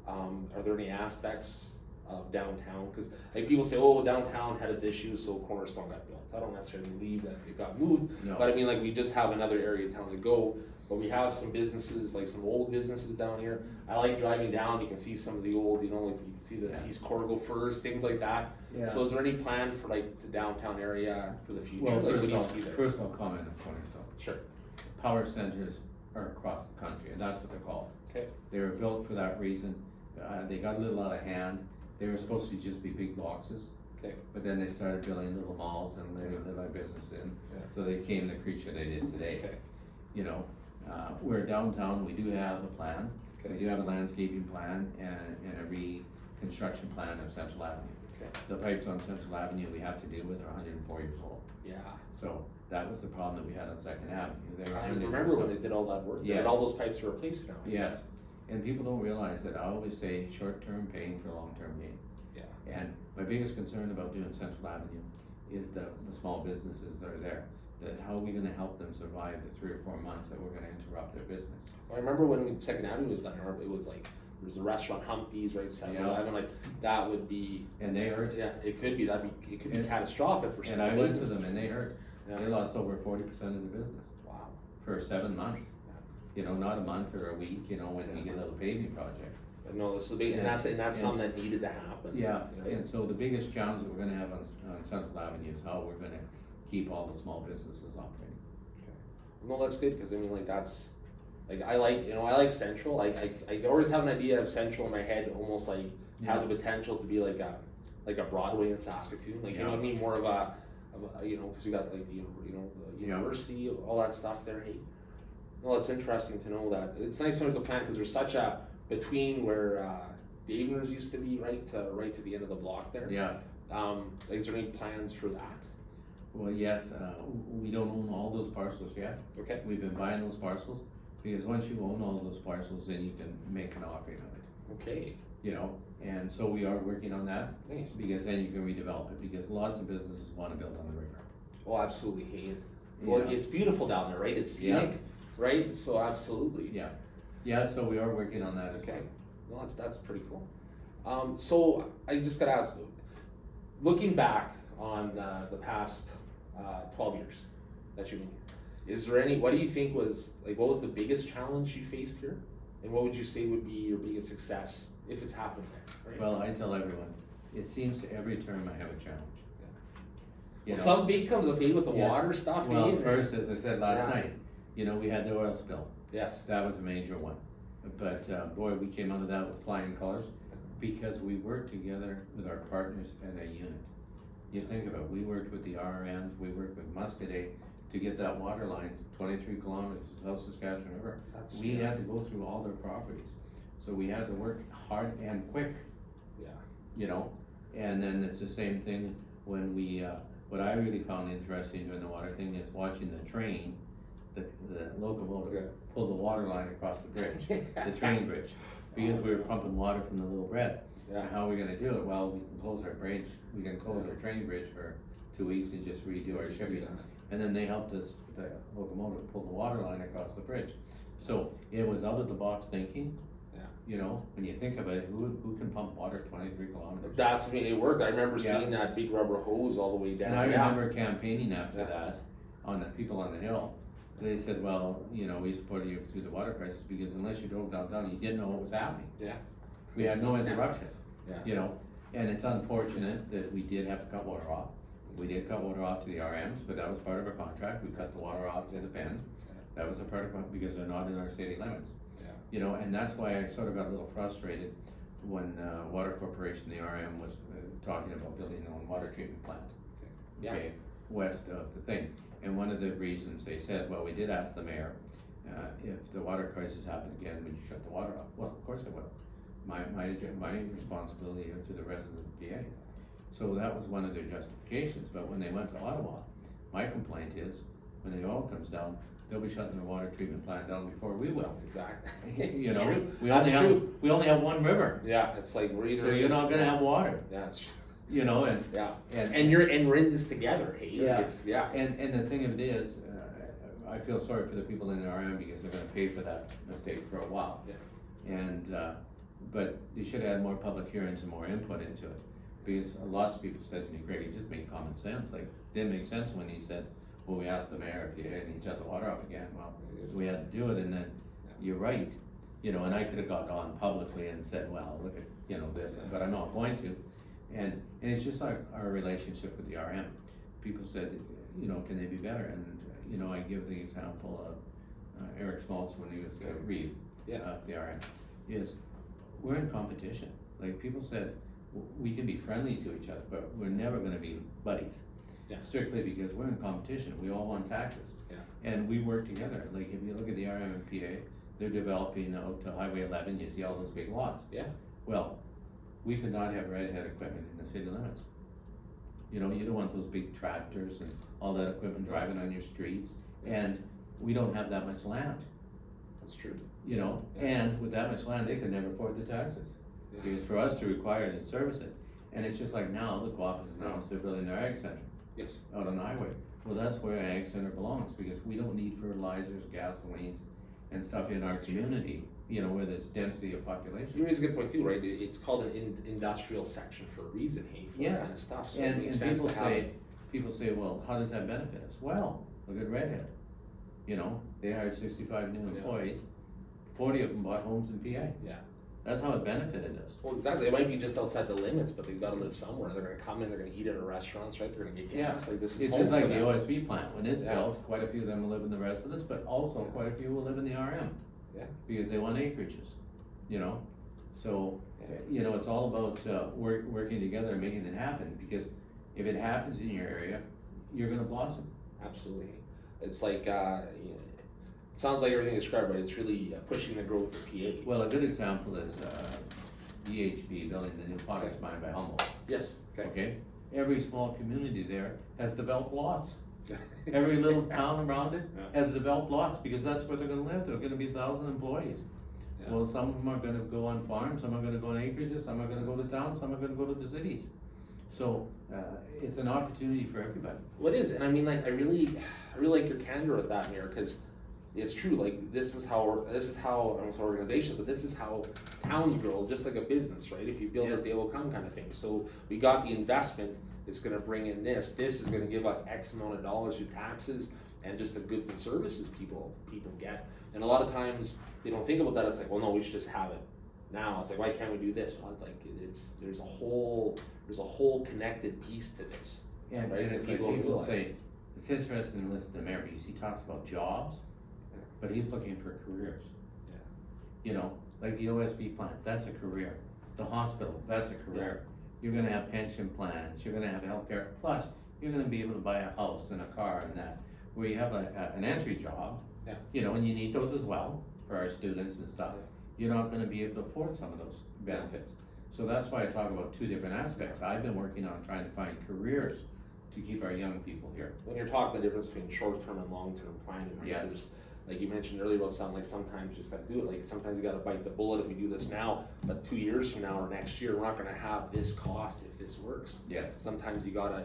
are there any aspects of downtown? Because like people say, oh, downtown had its issues, so Cornerstone got built. I don't necessarily believe that it got moved, No. but I mean, like we just have another area of town to go. But we have some businesses, like some old businesses down here. I like driving down. You can see some of the old, you know, like you can see the Yeah. Seas Corgo furs, things like that. Yeah. So is there any plan for like the downtown area for the future? Well, Like, what first do you I'll, see there? first I'll comment on Cornerstone. Sure. Power centers are across the country, and that's what they're called. Okay. They were built for that reason. They got a little out of hand. They were supposed to just be big boxes, Okay. But then they started building little malls and letting them my business in. Yeah. So they came the creature they did today. Okay. You know, we're downtown, we do have a plan. Okay. We do have a landscaping plan and a reconstruction plan of Central Avenue. Okay. The pipes on Central Avenue we have to deal with are 104 years old. Yeah. So that was the problem that we had on Second Avenue. They were I 100 remember years when old. they did all that work. Yes. And all those pipes are replaced now. Yes, and people don't realize that I always say short-term pain for long-term gain. Yeah. And my biggest concern about doing Central Avenue is the small businesses that are there. That how are we gonna help them survive the 3 or 4 months that we're gonna interrupt their business? I remember when Second Avenue was done, I remember it was like, there was a restaurant, Humpty's, right, 7-Eleven, like, that would be, And they hurt. yeah, it could be it could be And- catastrophic for And small I went to businesses. them and they hurt. Yeah. They lost over 40% of the business Wow. for 7 months. You know, not a month or a week, you know, when you get a little paving project. But no, this is big, and that's something that needed to happen. Yeah, You know? and so the biggest challenge that we're gonna have on Central Avenue is how we're gonna keep all the small businesses operating. No, that's good, cause I mean, like, that's, like, I like Central, I always have an idea of Central in my head, almost like, has a potential to be like a Broadway in Saskatoon, like, you know what I mean, more of a, you know, cause we got like the, you know, the university, all that stuff there, hey. Well, it's interesting to know that, it's nice when there's a plan, cause there's such a, between where, Daveners used to be, right to the end of the block there. Yes. Like, is there any plans for that? Well, yes, we don't own all those parcels yet. Okay. We've been buying those parcels, because once you own all those parcels, then you can make an offering of it, Okay, you know? And so we are working on that, nice. because then you can redevelop it, because lots of businesses wanna build on the river. Oh, absolutely hate it. Well, Yeah. it's beautiful down there, right? It's scenic, right? So absolutely. Yeah, yeah, so we are working on that as well. Okay. Well, that's pretty cool. So I just gotta ask, looking back on the past 12 years that you've been here, is there what do you think was, like, what was the biggest challenge you faced here? And what would you say would be your biggest success if it's happened there, right? Well, I tell everyone, it seems to every term I have a challenge. You know? Some big comes up, hey, with the Yeah. water stuff, Well, hey? first, as I said last Yeah. night, you know, we had the oil spill. Yes. That was a major one. But boy, we came out of that with flying colors because we worked together with our partners at a unit. You think of it, we worked with the RMs, we worked with Muscadet to get that water line 23 kilometers to South Saskatchewan River. We had to go through all their properties. So we had to work hard and quick, Yeah. you know? And then it's the same thing when we, what I really found interesting during the water thing is watching the train, the locomotive, Okay. pull the water line across the bridge, the train bridge, because we were pumping water from the little bread. Yeah. And how are we gonna do it? Well, we can close our bridge, we can close our train bridge for 2 weeks and just redo our Just do shipping. that. And then they helped us, the locomotive, pull the water line across the bridge. So it was out of the box thinking. Yeah. You know, when you think of it, who can pump water 23 kilometers? That's, I mean, it worked. I remember Yeah. seeing that big rubber hose all the way down. And I Yeah. remember campaigning after Yeah. that on the people on the hill. They said, well, you know, we supported you through the water crisis because unless you drove downtown, you didn't know what was happening. Yeah. We had no interruption, Yeah. you know, and it's unfortunate that we did have to cut water off. We did cut water off to the RMs, but that was part of our contract. We cut the water off to the pen. That was a part of, because they're not in our city limits. Yeah. You know, and that's why I sort of got a little frustrated when Water Corporation, the RM, was talking about building their own water treatment plant. Yeah. Okay, west of the thing. And one of the reasons they said, well, we did ask the mayor, if the water crisis happened again, would you shut the water off? Well, of course I will. My responsibility to the residents of PA. So that was one of their justifications, but when they went to Ottawa, my complaint is, when the oil comes down, they'll be shutting their water treatment plant down before we will. Exactly. You It's know, true. we That's only true. have, we only have one river, Yeah, it's like we're either so you're not gonna have water, Yeah, it's true. you know, and. Yeah. And- And we're in this together, hey? Yeah. It's, yeah. And the thing of it is, I feel sorry for the people in the RM because they're gonna pay for that mistake for a while. Yeah. And, but they should add more public hearings and more input into it. Because lots of people said to me, Greg, it just made common sense, like, didn't make sense when he said, well, we asked the mayor if he, and he shut the water off again, well, we had to do it, and then, you're right. You know, and I could have got on publicly and said, well, look at, you know, this, but I'm not going to. And it's just like our relationship with the RM. People said, you know, can they be better? And, you know, I give the example of Eric Schmaltz when he was Reeve, Yeah. the RM, is we're in competition. Like people said, we can be friendly to each other, but we're never gonna be buddies. Yeah. Strictly because we're in competition, we all want taxes. Yeah. And we work together, like if you look at the RMPA, they're developing out to Highway 11, you see all those big lots. Yeah. Well, we could not have redhead equipment in the city limits. You know, you don't want those big tractors and all that equipment driving on your streets, and we don't have that much land, That's true. you know, and with that much land, they could never afford the taxes. Because for us to require it and service it, and it's just like now, the co-op has announced they're building their ag center Yes. out on the highway. Well, that's where ag center belongs, because we don't need fertilizers, gasolines, and stuff in our community, you know, where there's density of You population. raise a good point too, right? It's called an industrial section for a reason, hey, for that Yes. kind of stuff. So it And makes sense people to have say, it. well, how does that benefit us? Well, look at Redhead. You know, they hired 65 new Yeah. employees, 40 of them bought homes in PA. Yeah. That's how it benefited us. Well, exactly. It might be just outside the limits, but they've got to live somewhere. They're going to come in. They're going to eat at a restaurants, right? They're going to get gas. Like this is It's home just for like the them. OSB plant, when it's Yeah. built, quite a few of them will live in the residence, but also Yeah. quite a few will live in the RM. Yeah. Because they want acreages, you know? So, Yeah. you know, it's all about, working together and making it happen, because if it happens in your area, you're gonna blossom. Absolutely. It's like it sounds like everything described, but it's really pushing the growth of PA. Well, a good example is, DHB building the new potash mine by Humboldt, Yes. Okay. okay? Every small community there has developed lots. Every little town around it Yeah. has developed lots, because that's where they're gonna live, they're gonna be 1,000 employees. Yeah. Well, some of them are gonna go on farms, some are gonna go on acreages, some are gonna go to town, some are gonna go to the cities. So, it's an opportunity for everybody. What is, and I mean, like, I really like your candor with that, Mayor, because it's true. Like, this is how I don't know, organizations, but this is how towns grow, just like a business, right? If you build it, Yes. they will come, kind of thing. So we got the investment. It's going to bring in this. This is going to give us X amount of dollars through taxes and just the goods and services people get. And a lot of times they don't think about that. It's like, well, no, we should just have it now. It's like, why can't we do this? Well, like, there's a whole connected piece to this. And, Right, and it's that like people don't people realize. say, it's interesting to listen to the mayor, because he talks about jobs, Yeah. but he's looking for careers. Yeah. You know, like the OSB plant, that's a career. The hospital, that's a career. You're gonna have pension plans, you're gonna have healthcare, plus you're gonna be able to buy a house and a car and that, where you have an entry job. Yeah. You know, and you need those as well for our students and stuff. You're not gonna be able to afford some of those benefits. So that's why I talk about two different aspects. I've been working on trying to find careers to keep our young people here. When you're talking the difference between short-term and long-term planning, right? Yes. There's, like you mentioned earlier about something, like sometimes you just gotta do it. Like sometimes you gotta bite the bullet if we do this now, but 2 years from now or next year, we're not gonna have this cost if this works. Yes. Sometimes you gotta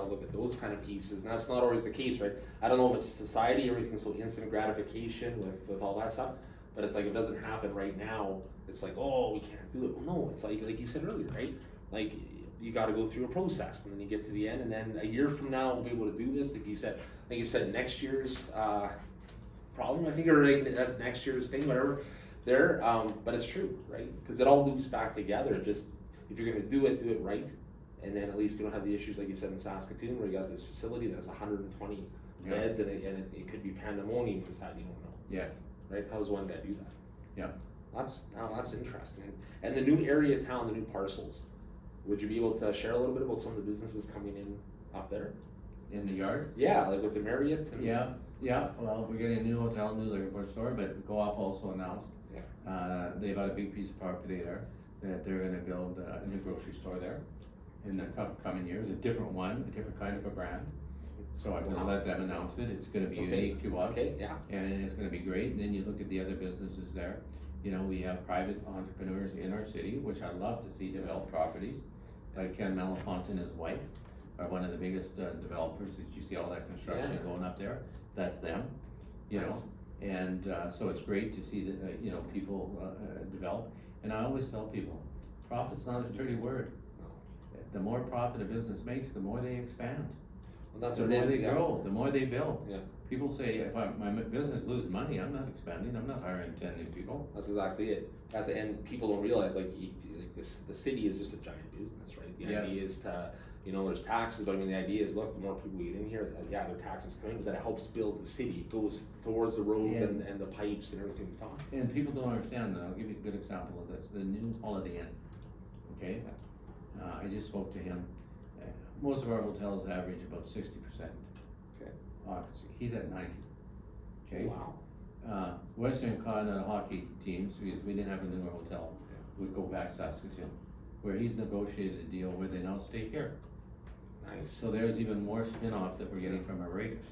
look at those kind of pieces, and that's not always the case, right? I don't know if it's society, everything's so instant gratification with all that stuff, but it's like if it doesn't happen right now, it's like, oh, we can't do it. Well, no, it's like you said earlier, right? Like you got to go through a process, and then you get to the end, and then a year from now we'll be able to do this. Like you said, next year's problem, I think, or that's next year's thing, whatever. There, but it's true, right? Because it all loops back together. Just if you're gonna do it right, and then at least you don't have the issues like you said in Saskatoon, where you got this facility that has 120 Yeah. beds, and it could be pandemonium inside. You don't know, Yes. right? How does one guy do that? Yeah. That's interesting. And the new area town, the new parcels. Would you be able to share a little bit about some of the businesses coming in up there? In the yard? Yeah, like with the Marriott. And, Yeah, well, we're getting a new hotel, new liquor store, but Co-op also announced, they bought a big piece of property there, that they're gonna build a new grocery store there in the coming years, a different one, a different kind of a brand. So I'm gonna let them announce it, it's gonna be Okay. unique to us. Okay, yeah. And it's gonna be great, and then you look at the other businesses there, you know, we have private entrepreneurs in our city, which I love to see develop properties. Like Ken Malafont and his wife are one of the biggest developers, that you see all that construction Yeah. going up there, that's them, you know? Nice. And so it's great to see that, you know, people develop, and I always tell people, profit's not a dirty word. No. The more profit a business makes, the more they expand. Well, that's The what it more is. they Yeah. grow, the more they build. Yeah. People say, if my business loses money, I'm not expanding, I'm not hiring 10 new people. That's exactly it. And people don't realize like the city is just a giant business, right? The Yes. idea is to, you know, there's taxes, but I mean the idea is, look, the more people get in here, yeah, their taxes come in, but that helps build the city. It goes towards the roads Yeah. and the pipes and everything we've talked. And people don't understand, and I'll give you a good example of this, the new Holiday Inn, okay? I just spoke to him. Most of our hotels average about 60% Okay. occupancy. He's at 90. Okay. Wow. Western Canada hockey teams, because we didn't have a newer hotel, would go back to Saskatoon, where he's negotiated a deal where they now stay here. Nice. So there's even more spin-off that we're getting from our Raiders.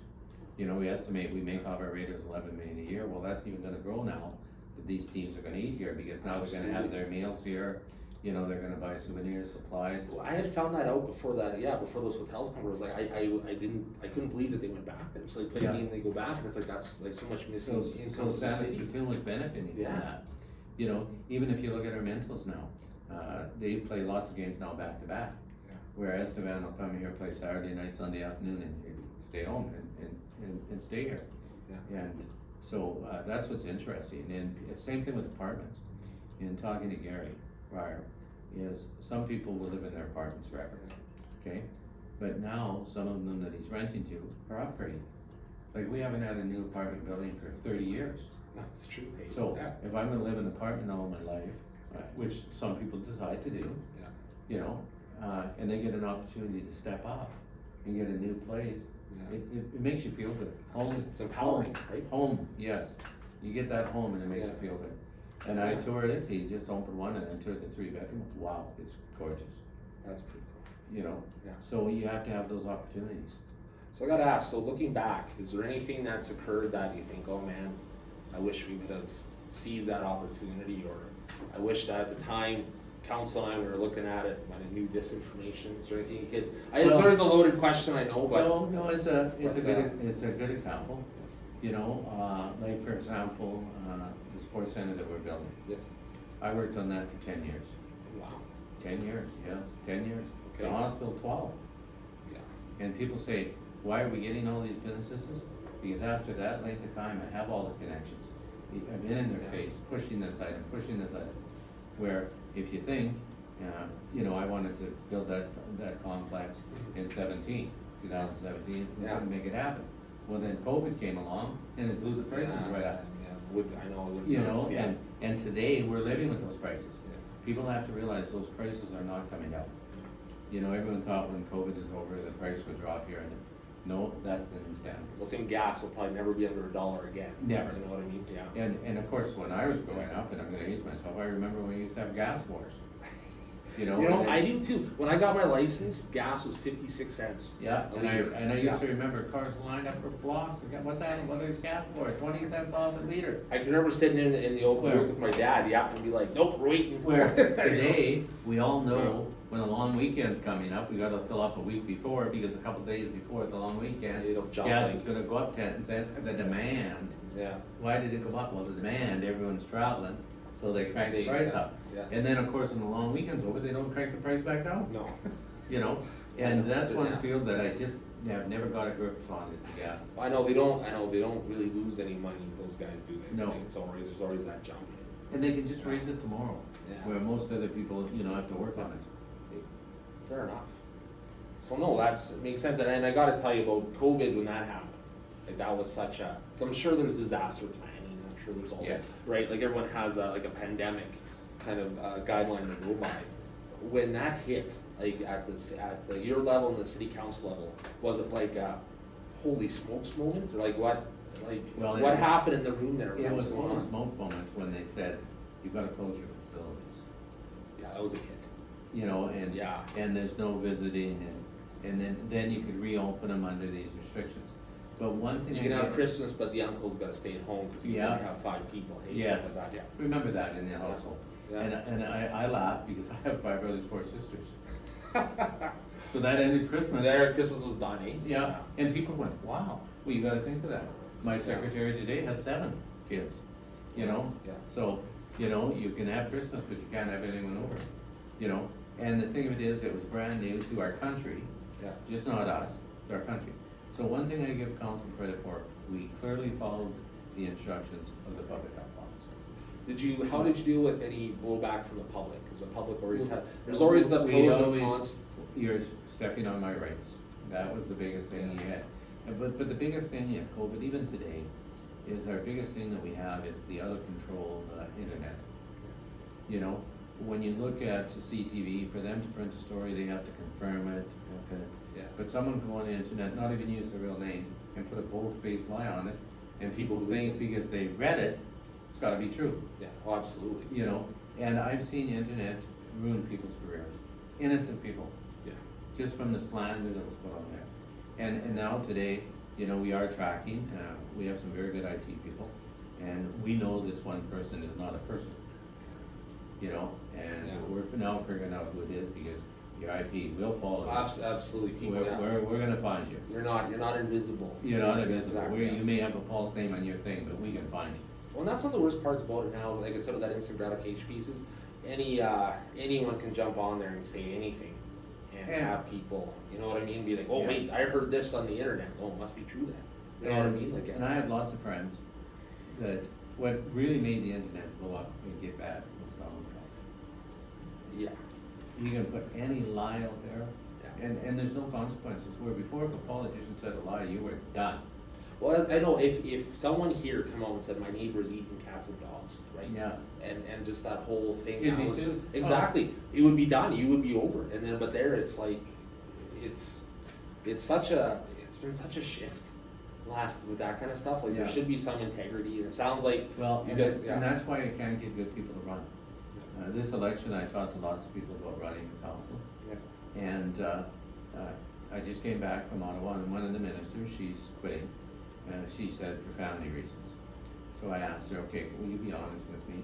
You know, we estimate we make off our Raiders 11 million a year. Well, that's even gonna grow now, that these teams are gonna eat here, because now they're gonna have their meals here. You know, they're gonna buy souvenirs, supplies. Well, I had found that out before that. Yeah, before those hotels come. Where it was like I couldn't believe that they went back. They just like play a game, they go back, and it's like that's like so much missing income So from the city. Saskatoon was benefiting from Yeah. that. You know, even if you look at our mentals now, they play lots of games now back to back. Yeah. Where Estevan will come here, play Saturday night, Sunday afternoon, and stay home and stay here. Yeah. And so that's what's interesting. And it's same thing with apartments. In talking to Gary Ryer, is some people will live in their apartments forever. Okay, but now some of them that he's renting to are upgrading. Like we haven't had a new apartment building for 30 years. That's true. Hey, So yeah. if I'm gonna live in an apartment all my life, which some people decide to do, Yeah. you know, and they get an opportunity to step up and get a new place, Yeah. it makes you feel good. Home, It's empowering, right? home, yes. You get that home and it makes you Yeah. feel good. And I Yeah. toured it, he just opened one and I toured the 3-bedroom. Wow, it's gorgeous, That's pretty cool. you know? Yeah. So you have to have those opportunities. So I gotta ask. So looking back, is there anything that's occurred that you think, oh man, I wish we would have seized that opportunity, or I wish that at the time council and I were looking at it when I knew this information? Is there anything you could? It's Well- always a loaded question, I know, but No, it's a but, good example. You know, like for example, the sports center that we're building. yes. I worked on that for 10 years. Wow. 10 years, yes, 10 years. Okay. The hospital, 12. Yeah. And people say, why are we getting all these businesses? Because after that length of time, I have all the connections. I've been in their Yeah. face, pushing this item. Where if you think, you know, I wanted to build that complex in 2017, we Yeah. couldn't make it happen. Well, then COVID came along and it blew the prices right up. Yeah. I know it was You nuts, know, yeah. and today we're living with those prices. Yeah. People have to realize those prices are not coming down. You know, everyone thought when COVID is over, the price would drop here, and no, that's the new standard. Well, same gas will probably never be under $1 again. Never. You know what I mean? Yeah. And of course, when I was growing up, and I'm gonna age myself, I remember when we used to have gas wars. You know, You know, and then- I do too. When I got my license, gas was 56 cents. Yeah, a and liter. I used to remember cars lined up for blocks, to get- what's that, what is gas for, 20 cents off a liter? I can remember sitting in the open Where? with my dad. Yeah, and be like, "Nope, we're waiting." Where today, we all know when a long weekend's coming up, we gotta fill up a week before, because a couple days before the long weekend, It'll jump gas like- is gonna go up 10 cents, the demand. Yeah. Why did it go up? Well, the demand, everyone's traveling, so they crank the They- price yeah, up. yeah. And then, of course, when the long weekend's over, they don't crank the price back down, No. you know? And that's one Yeah. field that I just have never got a grip on, is the gas. I know they don't really lose any money. Those guys do. They? No. There's always that jump. And they can just raise it tomorrow, Yeah. where most other people, you know, have to work on it. Fair enough. So no, it makes sense. And I got to tell you about COVID when that happened. Like that was such a. So I'm sure there's disaster planning. I'm sure there's all Yeah. right. Like everyone has like a pandemic kind of guideline to go by. When that hit, like at your level and the city council level, was it like a holy smokes moment, or like what? Like Well, what it- happened in the room there? It What was going one of on? those smoke moments when they said, you've gotta close your facilities, Yeah, that was a hit. you know, and, Yeah. and there's no visiting, and then you could reopen them under these restrictions. But one thing You I can have did- Christmas, but the uncle's got to stay at home because you can Yes. only have 5 people. Hey, Yes. stuff like that. remember that in the household. Yeah. And I laugh because I have 5 brothers, 4 sisters. So that ended Christmas. There, Christmas was done, eh? Yeah, and people went, wow, well, you gotta think of that. My secretary today has 7 kids, you know? Yeah. So, you know, you can have Christmas, but you can't have anyone over, you know? And the thing of it is, it was brand new to our country, Yeah. just not us, to our country. So one thing I give council credit for, we clearly followed the instructions of the public health officers. How did you deal with any blowback from the public? Because the public always there's always the We pros and always- cons. You're stepping on my rights. That was the biggest thing you had. But the biggest thing in COVID, even today, is our biggest thing that we have is the out of control internet. You know, when you look at CTV, for them to print a story, they have to confirm it. Okay. Yeah. But someone can go on the internet, not even use their real name, and put a bold-faced lie on it, and people think because they read it, it's gotta be true, Yeah, oh, absolutely. you know? And I've seen the internet ruin people's careers, innocent people, Yeah. just from the slander that was put on there. And now today, you know, we are tracking, we have some very good IT people, and we know this one person is not a person. You know, and Yeah. we're now figuring out who it is because your IP will follow you. Absolutely, people. We're gonna find you. You're not invisible. You're not invisible. Exactly. You may have a false name on your thing, but we can find you. Well, and that's one of the worst parts about it now. Like I said, with that instant gratification pieces, anyone can jump on there and say anything, and Yeah. have people, you know what I mean, be like, oh Yeah. wait, I heard this on the internet. Oh, it must be true then. You know what I mean? Like, And I have lots of friends that what really made the internet blow up and get bad was Donald Trump. yeah, You can put any lie out there, yeah. and there's no consequences. Where before, if a politician said a lie, you were done. Well, I know if someone here come out and said my neighbor's eating cats and dogs, right? Yeah. And just that whole thing. It'd now be is- sued. exactly. It would be done. You would be over. And then, but there, it's like, it's been such a shift last with that kind of stuff. Like Yeah. there should be some integrity. And it sounds like Well, you and, got, and that's why you can't get good people to run. This election, I talked to lots of people about running for council. Yeah. And I just came back from Ottawa, and one of the ministers, she's quitting. She said for family reasons. So I asked her, okay, will you be honest with me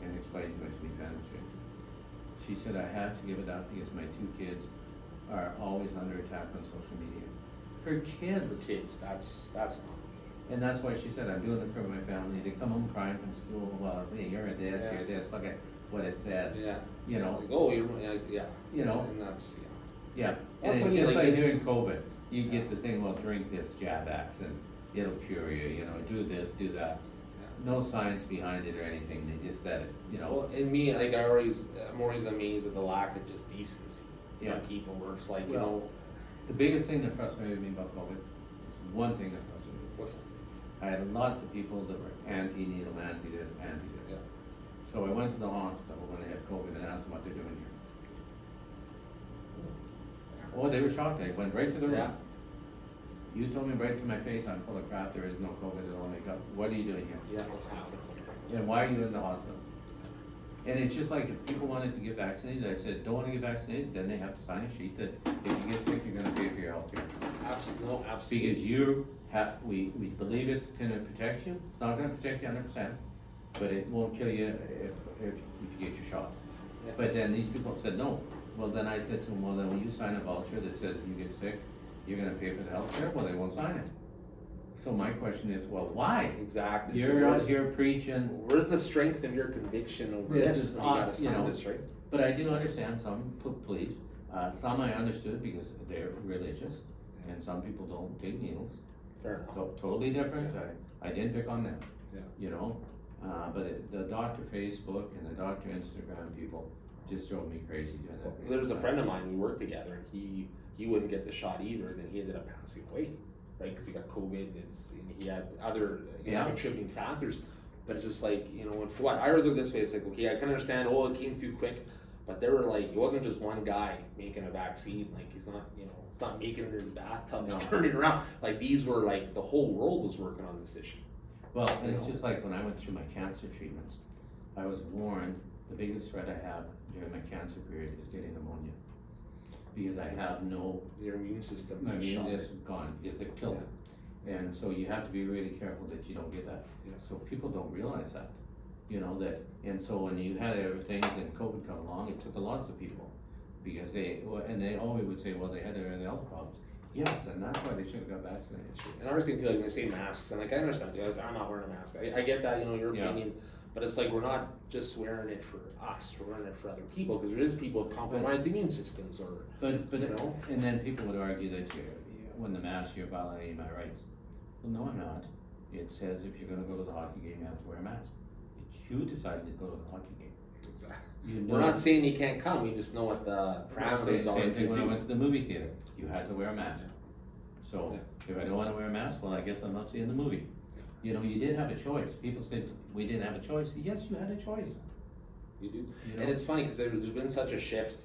and explain to me family reasons? She said, I have to give it up because my two kids are always under attack on social media. Her kids. For kids, that's not okay. And that's why she said, I'm doing it for my family. They come home crying from school, well, hey, you're a this, Yeah. you're this, look at what it says. Yeah. You It's know, like, oh, you're yeah. You know. And that's yeah. And That's it's what you just like- like during COVID, you get the thing, well, drink this Jabax and it'll cure you, you know, do this, do that. No science behind it or anything, they just said it, you know. Well, in me, like I'm always amazed at the lack of just decency Yeah. from people. Where it's like, you Well, know, The biggest thing that frustrated me about COVID is one thing that frustrated me. what's I had lots of people that were anti-needle, anti-this, anti-this. Yeah. So I went to the hospital when they had COVID and asked them what they're doing here. Oh, they were shocked. They went right to the room. Yeah. You told me right to my face, I'm full of crap. There is no COVID. It'll make up. What are you doing here? yeah, what's happening? And why are you in the hospital? And it's just like if people wanted to get vaccinated, I said, don't want to get vaccinated, then they have to sign a sheet that if you get sick, you're going to pay for your health care. Absolutely, no, absolutely. Because you have, we believe it's going to protect you. It's not going to protect you 100%, but it won't kill you if you get your shot. Yeah. But then these people said no. Well, then I said to them, well, then when you sign a voucher that says if you get sick, you're going to pay for the health care. Well, they won't sign it. So my question is, well, why? Exactly. So You're out where's- here preaching. Where's the strength of your conviction over This this? is When you gotta you sign know, this, right? But I do understand some police. Some I understood because they're religious, and some people don't take needles. Fair enough. Totally different. I didn't pick on them. Yeah. You know, but the doctor Facebook and the doctor Instagram people just drove me crazy doing that. There was a friend of mine, we worked together, and he wouldn't get the shot either, and then he ended up passing away, right? Because he got COVID, and he had other contributing factors. But it's just like, you know, and for what I always look this way, it's like, okay, I can understand, oh, it came through quick, but there were like, it wasn't just one guy making a vaccine, like he's not, you know, it's not making it in his bathtub, it's turning around. Like these were like, the whole world was working on this issue. Well, and it's just like when I went through my cancer treatments, I was warned the biggest threat I have during my cancer period is getting pneumonia. Because I have no, Your immune system my is immune shot. system gone, because it killed me. And so you have to be really careful that you don't get that. Yeah. So people don't realize that, you know, that, and so when you had everything, then COVID come along, it took lots of people. Because they always would say, well, they had their health problems. Yes, and that's why they should have got vaccinated. And another thing too, like when they say masks, and like I understand, like, I'm not wearing a mask. I get that, you know, your Yeah. opinion, but it's like we're not just wearing it for us, we're wearing it for other people, because there is people with compromised immune systems, or But you know, and then people would argue that when the mask, you're violating my rights. Well, no, I'm not. It says if you're gonna go to the hockey game, you have to wear a mask. It's you decided to go to the hockey game. You know. we're not saying you can't come. We just know what the parameters are. Same if thing you when I do. went to the movie theater. You had to wear a mask. So if I don't wanna wear a mask, well, I guess I'm not seeing the movie. You know, you did have a choice. People said we didn't have a choice. Yes, you had a choice. You do. You know? And it's funny because there's been such a shift.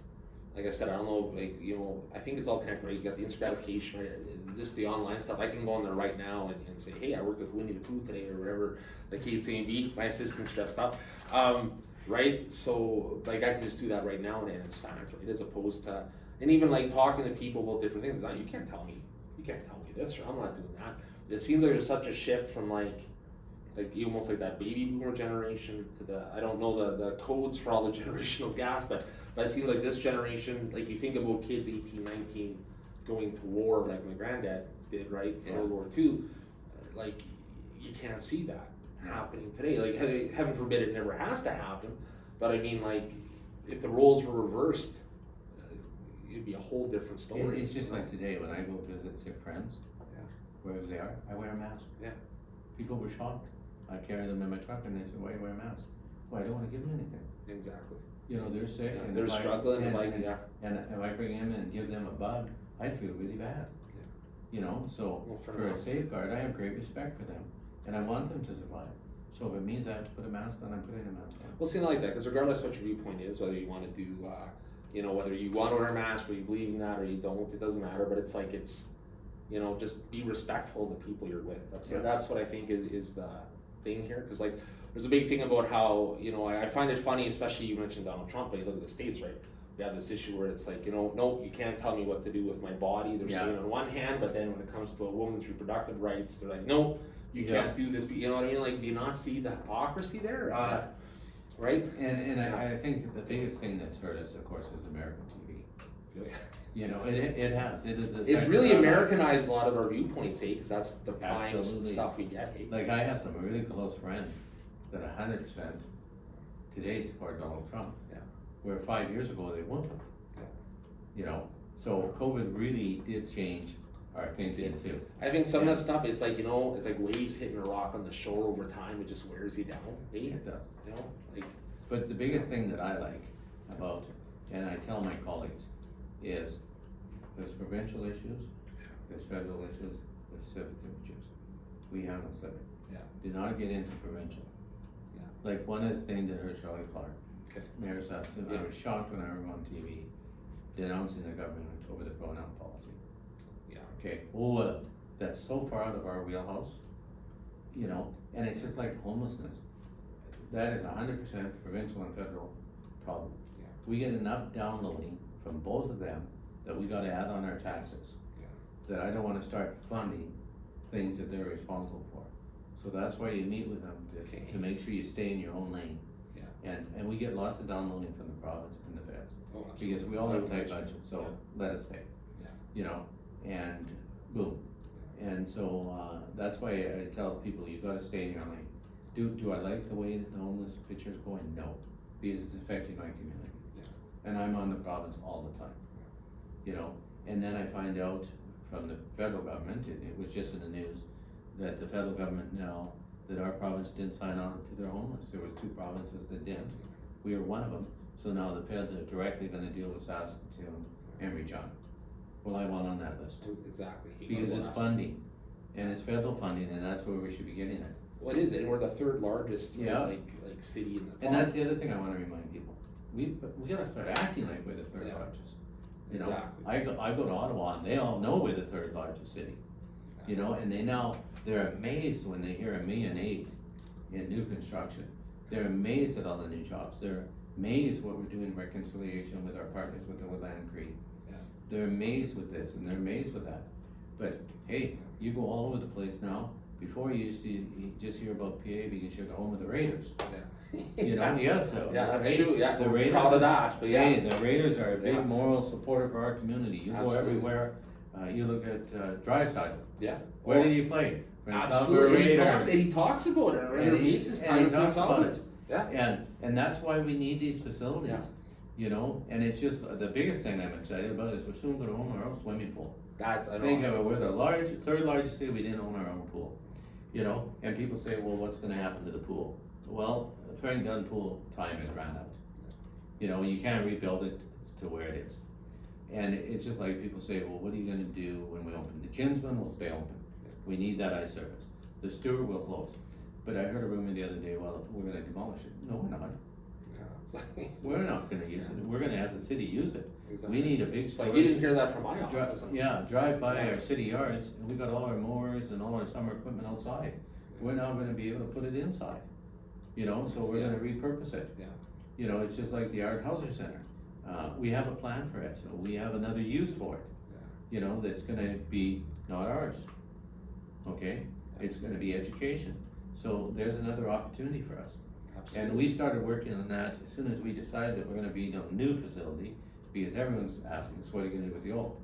Like I said, I don't know, like, you know, I think it's all connected, right? You got the instant gratification, right? Just the online stuff. I can go on there right now and say, hey, I worked with Winnie the Pooh today or whatever, the case may be. My assistant's dressed up. Right? So, like, I can just do that right now and it's fact, right? As opposed to, and even like talking to people about different things. Now, you can't tell me this, or I'm not doing that. It seems like there's such a shift from like almost like that baby boomer generation to the, I don't know the codes for all the generational gaps, but it seems like this generation, like you think about kids 18, 19 going to war like my granddad did, right? Yeah. World War II, like you can't see that happening today. Like heaven forbid it never has to happen, but I mean like if the roles were reversed, it'd be a whole different story. It's just like today when I go visit sick friends, wherever they are, I wear a mask. Yeah. People were shocked. I carry them in my truck and they said, why do you wear a mask? Well, I don't want to give them anything. Exactly. You know, they're sick and they're struggling and if I bring them in and give them a bug, I feel really bad. Yeah. You know, so for a safeguard, I have great respect for them and I want them to survive. So if it means I have to put a mask on, I'm putting a mask on. Well, see, I like that, because regardless what your viewpoint is, whether you want to do, you know, whether you want to wear a mask or you believe in that or you don't, it doesn't matter, but it's like, you know, just be respectful of the people you're with. That's what I think is the thing here, because like, there's a big thing about how, you know, I find it funny, especially you mentioned Donald Trump, but you look at the States, right? We have this issue where it's like, you know, no, you can't tell me what to do with my body. They're saying on one hand, but then when it comes to a woman's reproductive rights, they're like, no, you can't do this. But you know what I mean? Like, do you not see the hypocrisy there? Right? And I think that the biggest thing that's hurt us, of course, is American TV. You know, it has. It's really Americanized a lot of our viewpoints, because that's the prime stuff we get. Like, I have some really close friends that 100% today support Donald Trump. Yeah. Where 5 years ago they wouldn't have. Yeah. You know, so COVID really did change our thinking too. I think some of that stuff, it's like, you know, it's like waves hitting a rock on the shore over time. It just wears you down. It does. You know, like. But the biggest thing that I like about, and I tell my colleagues, is there's provincial issues, there's federal issues, there's civic issues. We have no civic. Yeah. Do not get into provincial. Yeah. Like one of the things that hurt Shirley Clark, Mayor Saston, I was shocked when I heard on TV denouncing the government over the pronoun policy. Yeah. Okay. Well, that's so far out of our wheelhouse, you know, and it's just like homelessness. That is 100% provincial and federal problem. Yeah. We get enough downloading from both of them that we gotta add on our taxes. Yeah. That I don't wanna start funding things that they're responsible for. So that's why you meet with them to make sure you stay in your own lane. Yeah. And we get lots of downloading from the province and the feds. Oh, because we all have tight budgets, so let us pay. Yeah. You know, and boom. Yeah. And so that's why I tell people you gotta stay in your lane. Do I like the way that the homeless picture is going? No, because it's affecting my community. Yeah. And I'm on the province all the time. You know, and then I find out from the federal government, it was just in the news, that the federal government now, that our province didn't sign on to their homeless. There was 2 provinces that didn't. We are one of them. So now the feds are directly gonna deal with Saskatoon and Regina. Well, I want on that list. Exactly. Because it's funding, and it's federal funding, and that's where we should be getting it. Well, it is, and we're the 3rd largest like city in the province. And that's the other thing I wanna remind people. We gotta start acting like we're the 3rd largest. You know, exactly. I go to Ottawa and they all know we're the 3rd largest city. You know, and they're amazed when they hear $1.8 million in new construction. They're amazed at all the new jobs. They're amazed what we're doing in reconciliation with our partners with the Woodland Creek. Yeah. They're amazed with this and they're amazed with that. But hey, you go all over the place now. Before you used to just hear about PA because you're the home of the Raiders. Yeah. You know, so that's true. Yeah, the Raiders, proud of that. But hey, the Raiders are a big moral supporter for our community. You go everywhere. You look at Drysdale. Yeah. Where did he play? Absolutely. He talks about it on a regular basis. He talks about it. Yeah. And that's why we need these facilities. Yeah. You know, and it's just the biggest thing I'm excited about is we're soon going to own our own swimming pool. We're the 3rd largest city. We didn't own our own pool. You know, and people say, well, what's going to happen to the pool? Well, Frank Dunn pool time has ran out. You know, you can't rebuild it to where it is. And it's just like people say, well, what are you going to do when we open? The Kinsman will stay open. We need that eye service. The Stewart will close. But I heard a rumor the other day, well, we're going to demolish it. No, we're not. It's like, We're not gonna use it, we're gonna, as a city, use it. exactly. We need a big It's like, storage. you didn't hear that from my office. Drive by our city yards, and we got all our mowers and all our summer equipment outside. We're now gonna be able to put it inside, you know, so we're gonna repurpose it. Yeah. You know, it's just like the Art Housing Center. We have a plan for it, so we have another use for it. You know, that's gonna be not ours, okay? It's gonna be education. So there's another opportunity for us. Absolutely. And we started working on that as soon as we decided that we're gonna be in a new facility, because everyone's asking us, what are you gonna do with the old?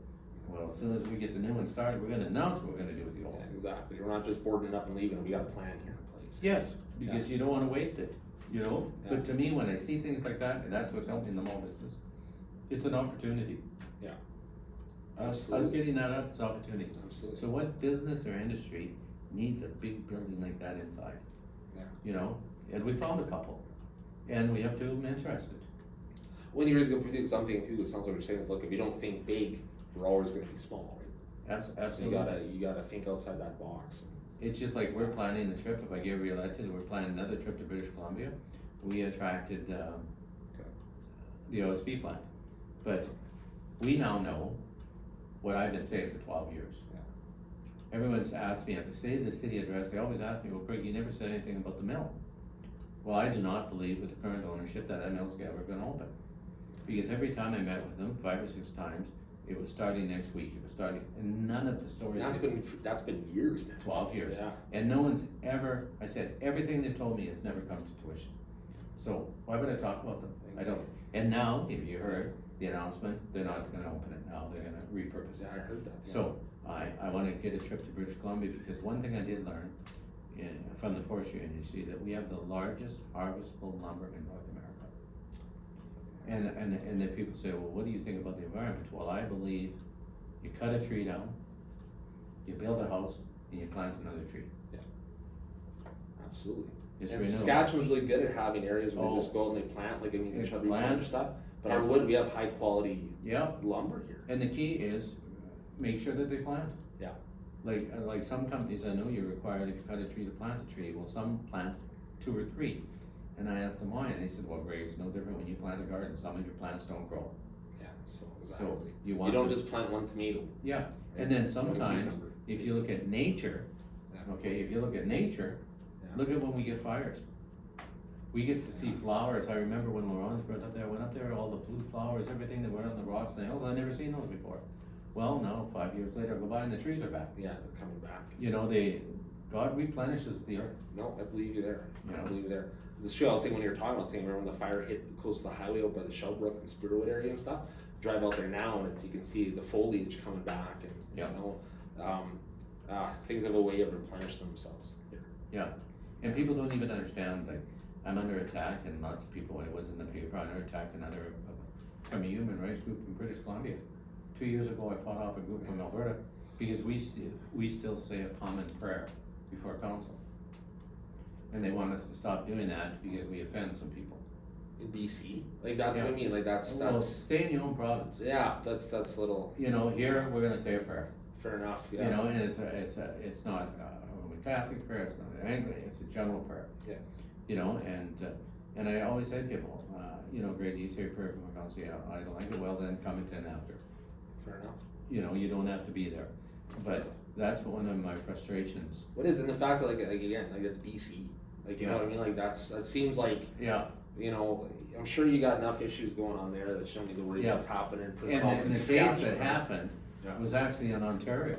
Well, as soon as we get the new one started, we're gonna announce what we're gonna do with the old. Yeah, exactly. We're not just boarding it up and leaving. We got a plan here in place. Yes, because you don't wanna waste it, you know? Yeah. But to me, when I see things like that, and that's what's helping the mall business, it's an opportunity. Yeah. Us Absolutely. getting that up is opportunity. Absolutely. So what business or industry needs a big building like that inside? Yeah. You know, and we found a couple, and we have two of them interested. When you're gonna predict something too, it sounds like what you're saying is, look, if you don't think big, we're always gonna be small, right? So Absolutely. you gotta think outside that box. It's just like we're planning a trip, if I get reelected, we're planning another trip to British Columbia. We attracted, the OSB plant. But we now know what I've been saying for 12 years. Yeah. Everyone's asked me, if they say the city address, they always ask me, well, Greg, you never said anything about the mill. Well, I do not believe with the current ownership that mill's ever gonna open. Because every time I met with them, 5 or 6 times, it was starting next week, it was starting, and none of the stories. That's been years now. 12 years. Yeah. And no one's ever, I said, everything they told me has never come to fruition. So why would I talk about them? I don't. And now, if you heard the announcement, they're not gonna open it now, they're gonna repurpose Yeah, it. I heard that. Yeah. So I wanna get a trip to British Columbia, because one thing I did learn from the forestry industry, that we have the largest harvestable lumber in North America. And then people say, well, what do you think about the environment? Well, I believe you cut a tree down, you build a house, and you plant another tree. Absolutely. It's And renewable. Saskatchewan's really good at having areas where Oh. they just go out and they plant, like, I mean, They they try to plant. replant stuff. But our wood, we have high quality Yeah, lumber here. and the key is, make sure that they plant. Yeah. Like some companies, I know you're required, if you cut a tree, to plant a tree, well, some plant 2 or 3. And I asked them why, and they said, well, Greg, it's no different when you plant a garden, some of your plants don't grow. Yeah, so exactly. you You want don't to- just plant one tomato. Yeah, Right. and then One sometimes, cucumber. if you look at nature, Yeah. okay, if you look at nature, Yeah. look at when we get fires. We get to see flowers. I remember when Laurence brought up there, I went up there, all the blue flowers, everything that went on the rocks and hills, I'd never seen those before. Well, now, 5 years later, I go by and the trees are back. Yeah, they're coming back. You know, God replenishes the earth. No, I believe you there. Yeah. I believe you there. The show I was saying when you were talking about saying, remember when the fire hit close to the highway out by the Shellbrook and Spiritwood area and stuff? Drive out there now and you can see the foliage coming back and, Yeah. you know, things have a way of replenishing themselves here. Yeah, and people don't even understand, like, I'm under attack, and lots of people, it was in the paper, under attack from a human rights group in British Columbia. 2 years ago, I fought off a group from Alberta, because we still say a common prayer before council. And they want us to stop doing that because we offend some people. In BC? Like, that's what I Yeah. mean, like, that's, Well, stay in your own province. yeah, that's little, You know, here, we're gonna say a prayer, fair enough, yeah. you know, and it's not a Roman Catholic prayer, it's not an Anglican, it's a general prayer. Yeah. You know, and I always say to people, you know, Greg, do you say a prayer before council? Yeah, I don't like it, well, then come attend after. Fair enough. You know, you don't have to be there, but that's one of my frustrations. What is, and the fact that, like again, like, it's BC, like, you know Yeah. what I mean, like, that seems like, Yeah, you know, I'm sure you got enough issues going on there that you don't need to worry Yeah. about what's happening in Prince and Albert the case Saskatchewan. that happened Yeah. was actually in Ontario,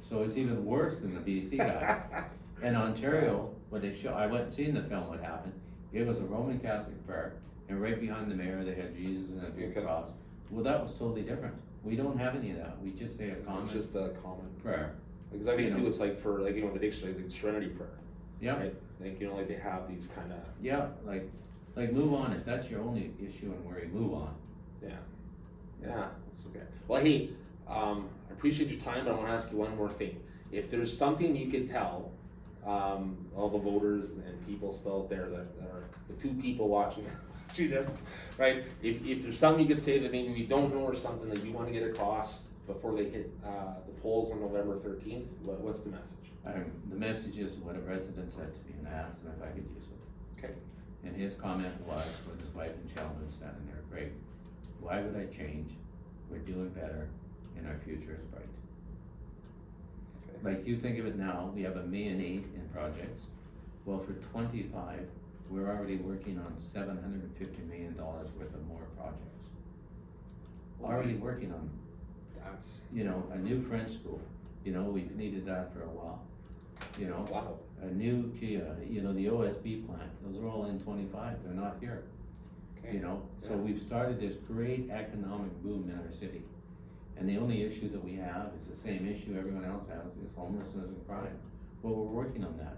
so it's even worse than the BC guy. In Ontario, what they show, I went and seen the film, what happened, it was a Roman Catholic prayer, and right behind the mayor, they had Jesus and a big Okay. cross. Well, that was totally different. We don't have any of that, we just say a common It's just a common, prayer. because I think You too, know. it's like for, like, you know, the dictionary, like, the Serenity Prayer, Yeah, right? Like, you know, like, they have these kind of, yeah, like move on, if that's your only issue and worry, move on. yeah, that's okay. Well, hey, I appreciate your time, but I wanna ask you one more thing. If there's something you could tell, all the voters and people still out there that are the 2 people watching this, right? If there's something you could say that maybe we don't know or something that you wanna get across before they hit, the polls on November 13th, what's the message? The message is what a resident said to me, and I asked him if I could use it. Okay. And his comment was, with his wife and children standing there, Greg, why would I change? We're doing better and our future is bright. Okay. Like you think of it now, we have $1.8 million in projects. Well, for 25, we're already working on $750 million worth of more projects. Already working on, That's you know, a new French school, you know, we've needed that for a while. You know, wow. a new Kia, you know, the OSB plant, those are all in 25, they're not here. Okay. You know, so Yeah. we've started this great economic boom in our city. And the only issue that we have is the same issue everyone else has, is homelessness and crime. Well, we're working on that.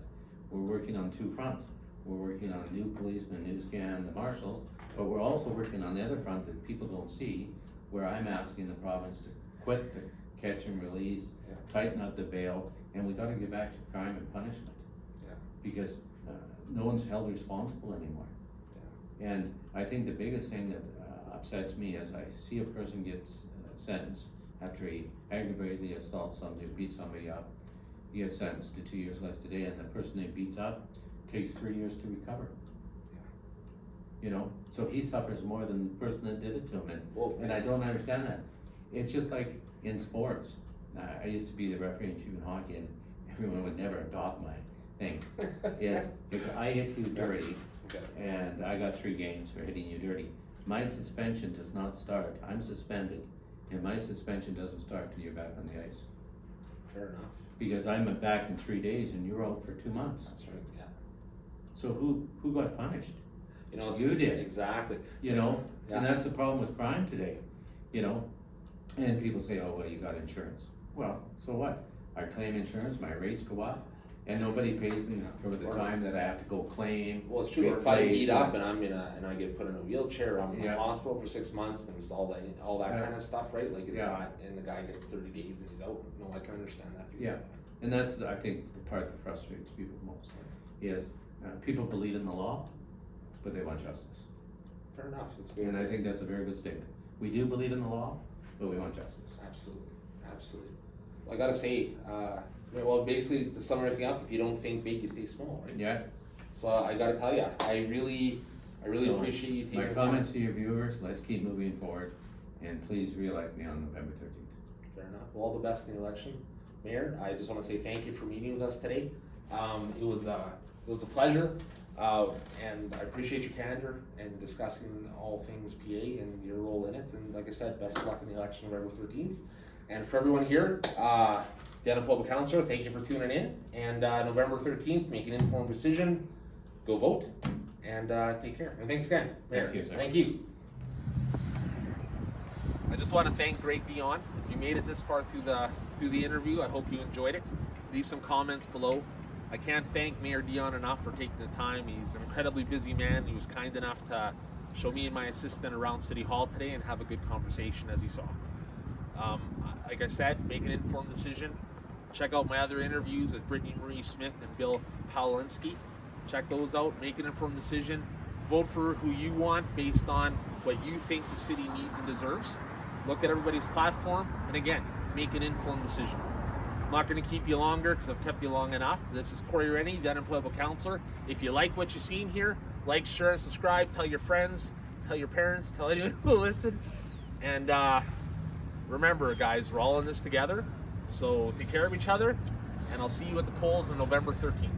We're working on two fronts. We're working on new policemen, new scan, the marshals, but we're also working on the other front that people don't see, where I'm asking the province to quit the catch and release, Yeah. tighten up the bail, and we gotta get back to crime and punishment. Yeah. Because no one's held responsible anymore. And I think the biggest thing that upsets me is I see a person gets sentenced after he aggravatedly assaults somebody, beats somebody up. He gets sentenced to 2 years less today, and the person they beats up takes 3 years to recover. You know, so he suffers more than the person that did it to him, and I don't understand that. It's just like in sports. I used to be the referee in Cuban hockey, and everyone would never adopt my thing. Is if I hit you dirty, Okay. and I got 3 games for hitting you dirty, my suspension does not start. I'm suspended, and my suspension doesn't start till you're back on the ice. Fair enough. Because I'm back in 3 days, and you're out for 2 months. That's right. Yeah. So who got punished? You know, it's, You did. Exactly. You know, Yeah. and that's the problem with crime today. You know, and people say, "Oh, well, you got insurance." Well, so what? I claim insurance, my rates go up, and nobody pays me for the Or- time that I have to go claim. Well, it's true. get Or if I placed, beat up and I get put in a wheelchair, I'm in Yeah. the hospital for 6 months. There's all that Yeah. kind of stuff, right? Like it's Yeah. not, and the guy gets 30 days and he's out. No, I can understand that. Yeah. And that's, I think, the part that frustrates people most, is people believe in the law, but they want justice. Fair enough. It's good. And I think that's a very good statement. We do believe in the law, but we want justice. Absolutely, absolutely. Well, I gotta say, well, basically to sum everything up, if you don't think big, you stay small, right? Yeah? So I gotta tell you, I really So, appreciate you taking my the comments time. to your viewers, let's keep moving forward, and please re-elect me on November 13th. Fair enough. Well, all the best in the election, Mayor. I just want to say thank you for meeting with us today. It was a pleasure, and I appreciate your candor and discussing all things PA and your role in it. And like I said, best of luck in the election November 13th. And for everyone here, Dionne Public Councilor, thank you for tuning in. And November 13th, make an informed decision, go vote, and take care. And thanks again, Mayor. Thank you, sir. Thank you. I just want to thank Greg Dionne. If you made it this far through the interview, I hope you enjoyed it. Leave some comments below. I can't thank Mayor Dionne enough for taking the time. He's an incredibly busy man. He was kind enough to show me and my assistant around City Hall today and have a good conversation, as you saw. Like I said, make an informed decision. Check out my other interviews with Brittany Marie Smith and Bill Pawlinski. Check those out. Make an informed decision. Vote for who you want based on what you think the city needs and deserves. Look at everybody's platform, and again, make an informed decision. I'm not going to keep you longer because I've kept you long enough. This is Corey Rennie, the unemployable counselor. If you like what you've seen here, like, share, and subscribe. Tell your friends, tell your parents, tell anyone who will listen. And remember, guys, we're all in this together. So take care of each other, and I'll see you at the polls on November 13th.